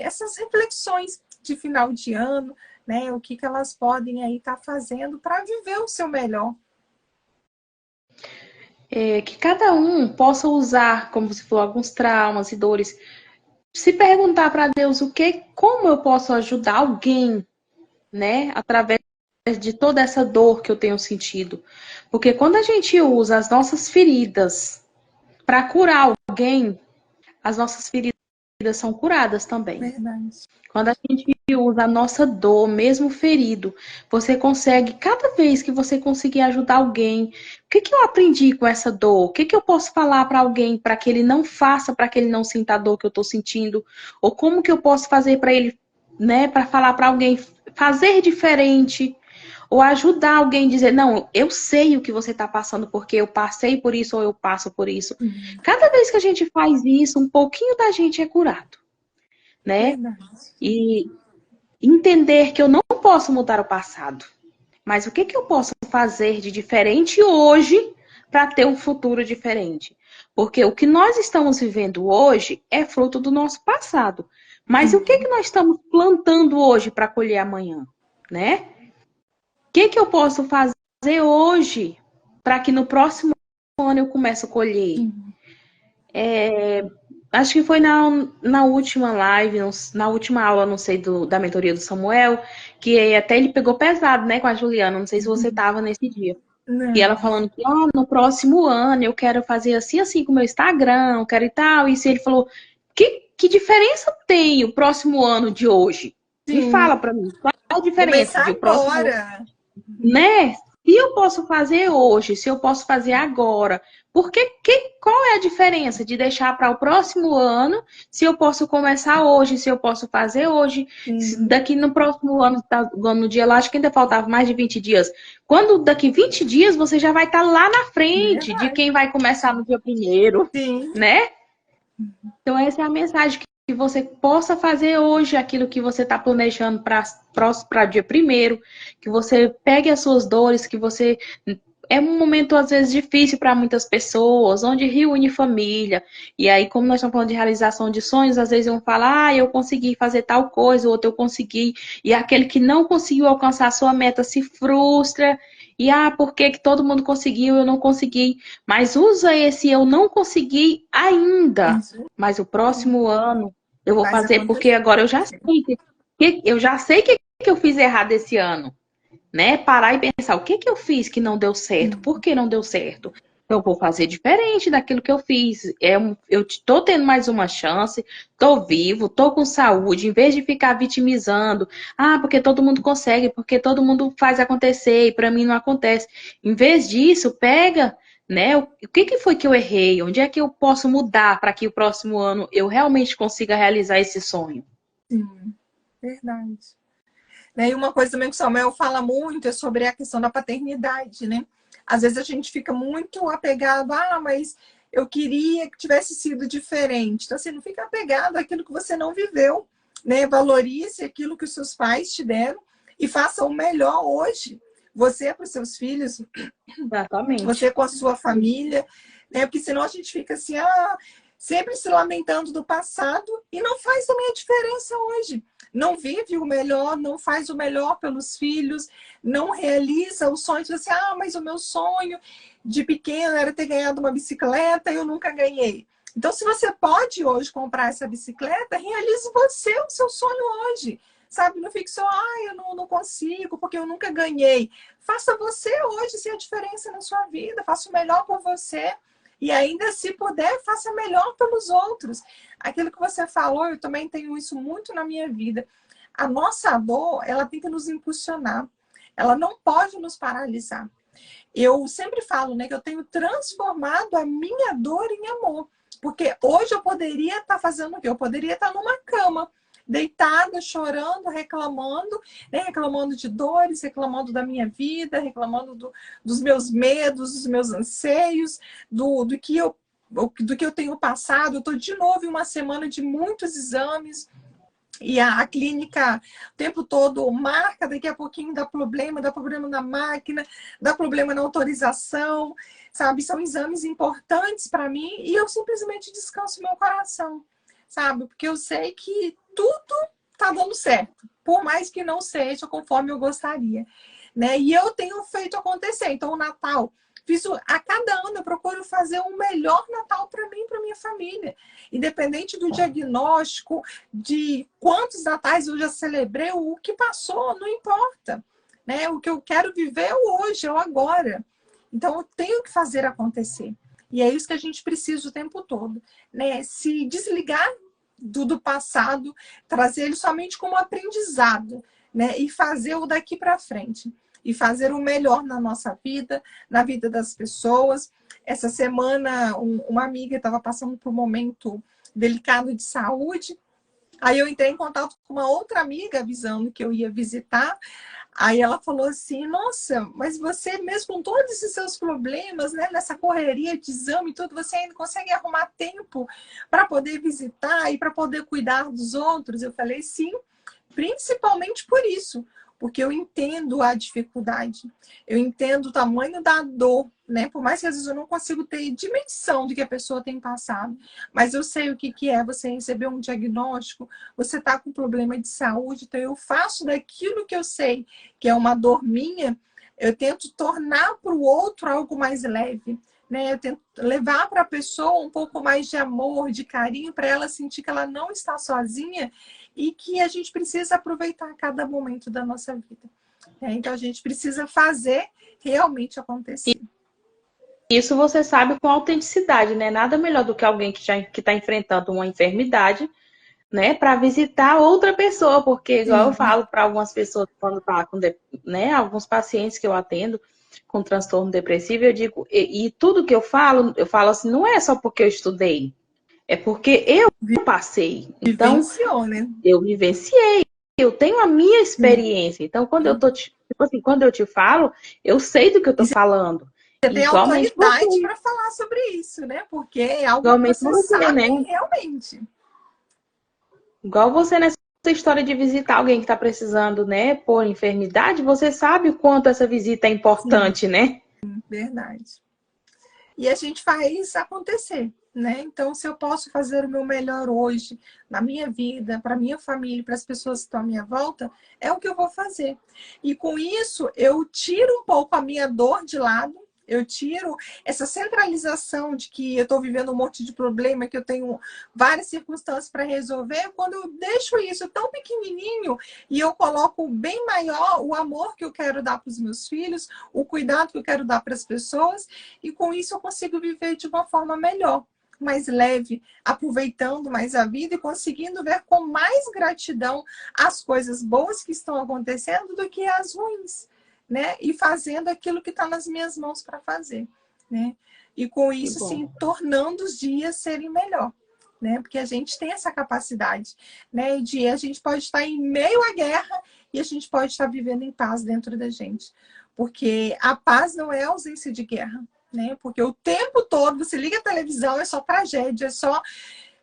essas reflexões de final de ano, né? O que elas podem aí estar fazendo para viver o seu melhor. Que cada um possa usar, como você falou, alguns traumas e dores. Se perguntar para Deus como eu posso ajudar alguém, né? Através de toda essa dor que eu tenho sentido. Porque quando a gente usa as nossas feridas para curar alguém, as nossas feridas são curadas também. Verdade. Quando a gente usa a nossa dor, mesmo ferido, você consegue, cada vez que você conseguir ajudar alguém, o que eu aprendi com essa dor? O que eu posso falar para alguém para que ele não faça, para que ele não sinta a dor que eu estou sentindo? Ou como que eu posso fazer para ele, né, para falar para alguém fazer diferente? Ou ajudar alguém a dizer, não, eu sei o que você está passando porque eu passei por isso ou eu passo por isso. Cada vez que a gente faz isso, um pouquinho da gente é curado, né? Verdade. E entender que eu não posso mudar o passado. mas o que que eu posso fazer de diferente hoje para ter um futuro diferente? Porque o que nós estamos vivendo hoje é fruto do nosso passado. Mas o que que nós estamos plantando hoje para colher amanhã, né? O que que eu posso fazer hoje para que no próximo ano eu comece a colher? Acho que foi na última live, na última aula, não sei, da mentoria do Samuel, que até ele pegou pesado, né, com a Juliana. Não sei se você estava nesse dia. E ela Não. falando que, no próximo ano eu quero fazer assim, assim com o meu Instagram, eu quero e tal. E se ele falou, que diferença tem o próximo ano de hoje? Me Sim. fala pra mim, qual é a diferença Começar de o próximo, agora. né? Se eu posso fazer hoje, se eu posso fazer agora, qual é a diferença de deixar para o próximo ano, se eu posso começar hoje, se eu posso fazer hoje, Sim. daqui no próximo ano, no dia lá, acho que ainda faltava mais de 20 dias. Quando daqui 20 dias você já vai estar lá na frente de Verdade. quem vai começar no dia primeiro, Sim. né? Então, essa é a mensagem que você possa fazer hoje aquilo que você está planejando para dia primeiro, que você pegue as suas dores, que você. É um momento, às vezes, difícil para muitas pessoas, onde reúne família. E aí, como nós estamos falando de realização de sonhos, às vezes vão falar, eu consegui fazer tal coisa, o outro eu consegui. E aquele que não conseguiu alcançar a sua meta se frustra. E, por que que todo mundo conseguiu, eu não consegui? Mas usa esse eu não consegui ainda. Isso. Mas o próximo ano eu vou Faz fazer, porque acontecer. agora eu já sei que eu fiz errado esse ano, né? Parar e pensar o que eu fiz que não deu certo, por que não deu certo? Eu vou fazer diferente daquilo que eu fiz. Eu estou tendo mais uma chance, estou vivo, estou com saúde, em vez de ficar vitimizando, porque todo mundo consegue, porque todo mundo faz acontecer e para mim não acontece. Em vez disso, pega, né? O que foi que eu errei? Onde é que eu posso mudar para que o próximo ano eu realmente consiga realizar esse sonho? Sim. Verdade. Né? E uma coisa também que o Samuel fala muito é sobre a questão da paternidade, né? Às vezes a gente fica muito apegado, mas eu queria que tivesse sido diferente. Então, assim, não fica apegado àquilo que você não viveu, né? Valorize aquilo que os seus pais te deram e faça o melhor hoje. Você para os seus filhos, Exatamente. você com a sua família, né? Porque senão a gente fica assim, sempre se lamentando do passado e não faz também a diferença hoje. Não vive o melhor, não faz o melhor pelos filhos, não realiza o sonho de assim, mas o meu sonho de pequeno era ter ganhado uma bicicleta e eu nunca ganhei. Então, se você pode hoje comprar essa bicicleta, realize você o seu sonho hoje. Sabe, não fique só, eu não consigo, porque eu nunca ganhei. Faça você hoje ser a diferença na sua vida, faça o melhor por você. E ainda, se puder, faça melhor pelos outros. Aquilo que você falou, eu também tenho isso muito na minha vida. A nossa dor, ela tem que nos impulsionar. Ela não pode nos paralisar. Eu sempre falo, né, que eu tenho transformado a minha dor em amor. Porque hoje eu poderia estar fazendo o quê? Eu poderia estar numa cama, deitada, chorando, reclamando, né? Reclamando de dores, reclamando da minha vida, reclamando dos meus medos, dos meus anseios, do que eu tenho passado. Eu estou de novo em uma semana de muitos exames. E a clínica o tempo todo marca, daqui a pouquinho dá problema na máquina, dá problema na autorização, sabe? São exames importantes para mim e eu simplesmente descanso meu coração, sabe? Porque eu sei que tudo tá dando certo, por mais que não seja conforme eu gostaria, né? E eu tenho feito acontecer. Então, o Natal, a cada ano eu procuro fazer o melhor Natal para mim e para minha família. Independente do diagnóstico, de quantos natais eu já celebrei, o que passou, não importa. Né? O que eu quero viver é o hoje, é o agora. Então, eu tenho que fazer acontecer. E é isso que a gente precisa o tempo todo. Né? Se desligar do passado, trazer ele somente como aprendizado, né? E fazer o daqui para frente. E fazer o melhor na nossa vida, na vida das pessoas. Essa semana, uma amiga estava passando por um momento delicado de saúde. Aí eu entrei em contato com uma outra amiga avisando que eu ia visitar. Aí ela falou assim, nossa, mas você mesmo com todos esses seus problemas, né, nessa correria de exame e tudo, você ainda consegue arrumar tempo para poder visitar e para poder cuidar dos outros? Eu falei, sim, principalmente por isso. porque eu entendo a dificuldade, eu entendo o tamanho da dor, né? Por mais que às vezes eu não consigo ter dimensão do que a pessoa tem passado, mas eu sei o que é você receber um diagnóstico, você tá com problema de saúde, então eu faço daquilo que eu sei que é uma dor minha, eu tento tornar para o outro algo mais leve, né? Eu tento levar para a pessoa um pouco mais de amor, de carinho, para ela sentir que ela não está sozinha e que a gente precisa aproveitar cada momento da nossa vida. Né? Então, a gente precisa fazer realmente acontecer. Isso você sabe com autenticidade, né? Nada melhor do que alguém que está enfrentando uma enfermidade, né, para visitar outra pessoa, porque igual eu Sim, falo para algumas pessoas quando tá com, né, alguns pacientes que eu atendo com transtorno depressivo, eu digo, e tudo que eu falo assim, não é só porque eu estudei, é porque eu passei. Então, vivenciou, né? eu vivenciei, eu tenho a minha Sim. experiência. Então, quando eu tô, tipo assim, quando eu te falo, eu sei do que eu tô falando. Você tem Igualmente autoridade você, para falar sobre isso, né? Porque é algo que igualmente você você, sabe né? realmente. Igual você nessa história de visitar alguém que está precisando, né, por enfermidade, você sabe o quanto essa visita é Sim, importante, né? verdade. E a gente faz acontecer, né? Então, se eu posso fazer o meu melhor hoje, na minha vida, para minha família, para as pessoas que estão à minha volta, é o que eu vou fazer. E com isso, eu tiro um pouco a minha dor de lado, eu tiro essa centralização de que eu estou vivendo um monte de problema, que eu tenho várias circunstâncias para resolver. Quando eu deixo isso tão pequenininho e eu coloco bem maior o amor que eu quero dar para os meus filhos, o cuidado que eu quero dar para as pessoas, e com isso eu consigo viver de uma forma melhor, mais leve, aproveitando mais a vida e conseguindo ver com mais gratidão as coisas boas que estão acontecendo do que as ruins, né? E fazendo aquilo que está nas minhas mãos para fazer, né? E com Que isso, bom. assim, tornando os dias serem melhor. Né? Porque a gente tem essa capacidade, né? De a gente pode estar em meio à guerra e a gente pode estar vivendo em paz dentro da gente. Porque a paz não é ausência de guerra, né? Porque o tempo todo você liga a televisão, é só tragédia, é só,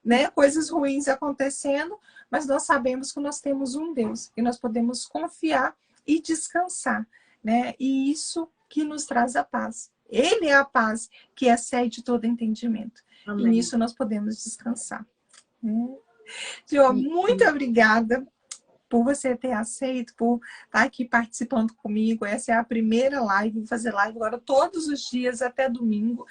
né, coisas ruins acontecendo, mas nós sabemos que nós temos um Deus e nós podemos confiar e descansar, né? E isso que nos traz a paz. Ele é a paz que excede todo entendimento. E Amém. nisso nós podemos descansar. Né? Gio, E- muito obrigada por você ter aceito, por estar aqui participando comigo. Essa é a primeira live, vou fazer live agora todos os dias até domingo,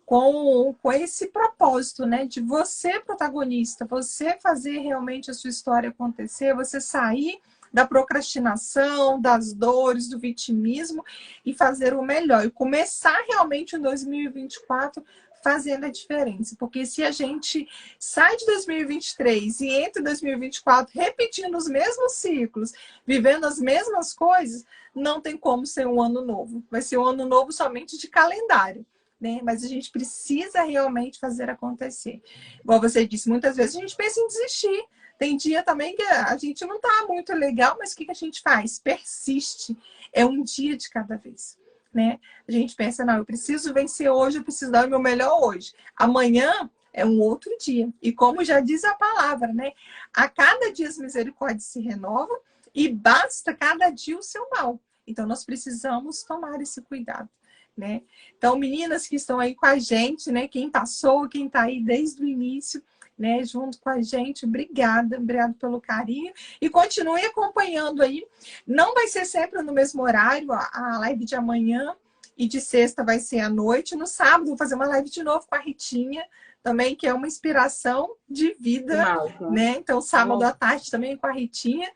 com esse propósito, né? De você, protagonista, você fazer realmente a sua história acontecer, você sair da procrastinação, das dores, do vitimismo e fazer o melhor. E começar realmente em 2024 fazendo a diferença. Porque se a gente sai de 2023 e entra em 2024 repetindo os mesmos ciclos, vivendo as mesmas coisas, não tem como ser um ano novo. Vai ser um ano novo somente de calendário. Né? Mas a gente precisa realmente fazer acontecer. Igual você disse, muitas vezes a gente pensa em desistir. Tem dia também que a gente não está muito legal, mas o que a gente faz? Persiste. É um dia de cada vez. Né? A gente pensa, não, eu preciso vencer hoje, eu preciso dar o meu melhor hoje. Amanhã é um outro dia. E como já diz a palavra, né? A cada dia as misericórdias se renovam e basta cada dia o seu mal. Então, nós precisamos tomar esse cuidado. Né? Então, meninas que estão aí com a gente, né? Quem passou, quem está aí desde o início, né? Junto com a gente, obrigada pelo carinho. E continue acompanhando aí. Não vai ser sempre no mesmo horário, a live de amanhã e de sexta vai ser à noite. No sábado, vou fazer uma live de novo com a Ritinha, também, que é uma inspiração de Que vida, massa. né? Então, sábado à tarde também com a Ritinha.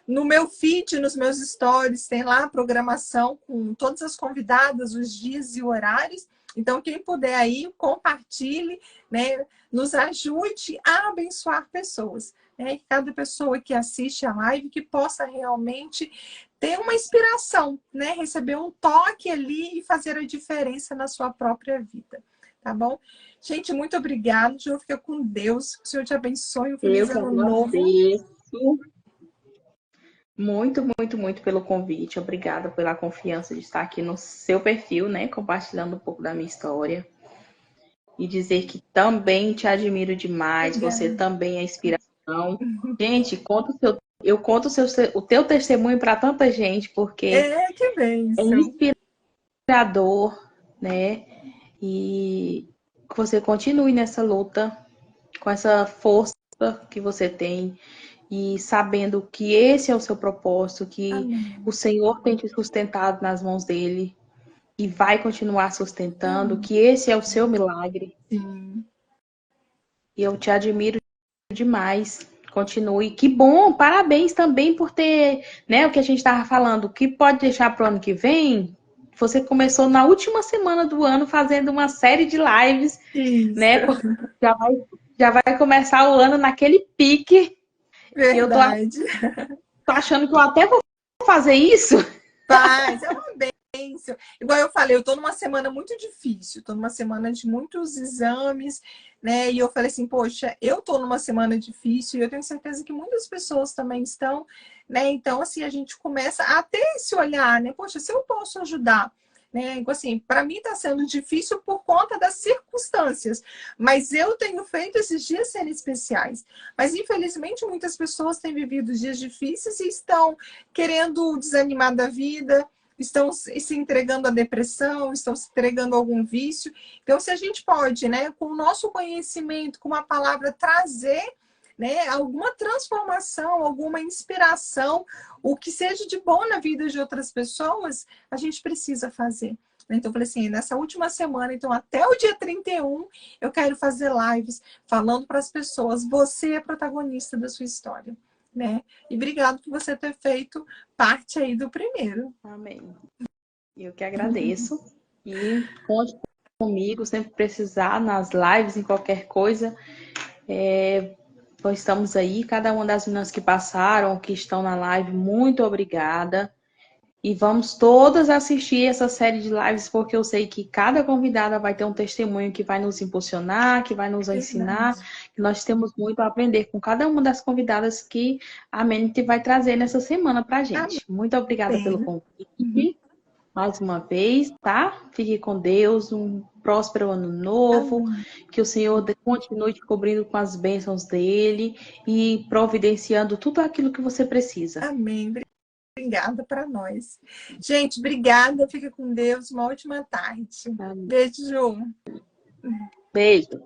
No meu feed, nos meus stories, tem lá a programação com todas as convidadas, os dias e horários. Então, quem puder aí, compartilhe, né? Nos ajude a abençoar pessoas. Né? Que cada pessoa que assiste a live que possa realmente ter uma inspiração, né? Receber um toque ali e fazer a diferença na sua própria vida. Tá bom? Gente, muito obrigada. Ju, fica com Deus. Que o Senhor te abençoe. Um Eu feliz que ano novo. agradeço muito, muito, muito pelo convite. Obrigada pela confiança de estar aqui no seu perfil, né? Compartilhando um pouco da minha história. E dizer que também te admiro demais. Você Obrigada. também é inspiração. Gente, conta o seu eu conto o teu testemunho para tanta gente, porque Que é bênção. inspirador, né? E que você continue nessa luta, com essa força que você tem, e sabendo que esse é o seu propósito, que o Amém. Senhor tem te sustentado nas mãos dele e vai continuar sustentando, Amém. que esse é o seu milagre. Sim. E eu te admiro demais. Continue. Que bom, parabéns também por ter, né, o que a gente estava falando, que pode deixar para o ano que vem. Você começou na última semana do ano fazendo uma série de lives, Isso. né? Porque já vai começar o ano naquele pique. E eu Verdade. tô achando que eu até vou fazer isso. Paz, é uma bênção. Igual eu falei, eu tô numa semana muito difícil, tô numa semana de muitos exames, né? E eu falei assim, poxa, eu tô numa semana difícil e eu tenho certeza que muitas pessoas também estão, né? Então, assim, a gente começa a ter esse olhar, né? Poxa, se eu posso ajudar, né? Então, assim, para mim tá sendo difícil por conta das circunstâncias, mas eu tenho feito esses dias serem especiais. Mas, infelizmente, muitas pessoas têm vivido dias difíceis e estão querendo desanimar da vida, estão se entregando à depressão, estão se entregando a algum vício. Então, se a gente pode, né, com o nosso conhecimento, com uma palavra, trazer, né, alguma transformação, alguma inspiração, o que seja de bom na vida de outras pessoas, a gente precisa fazer. Então, eu falei assim, nessa última semana, então até o dia 31, eu quero fazer lives falando para as pessoas, você é protagonista da sua história, né? E obrigado por você ter feito parte aí do primeiro. Amém. Eu que agradeço. E conte comigo, sempre precisar, nas lives, em qualquer coisa. Nós estamos aí, cada uma das meninas que passaram, que estão na live, muito obrigada. E vamos todas assistir essa série de lives, porque eu sei que cada convidada vai ter um testemunho que vai nos impulsionar, que vai nos ensinar, Verdade. que nós temos muito a aprender com cada uma das convidadas que a Manity vai trazer nessa semana para a gente. Muito obrigada pelo Amém. convite, mais uma vez, tá? Fique com Deus, um próspero ano novo, Amém. que o Senhor continue te cobrindo com as bênçãos dele e providenciando tudo aquilo que você precisa. Amém. Obrigada para nós. Gente, obrigada. Fica com Deus. Uma ótima tarde. Amém. Beijo, Ju. Beijo.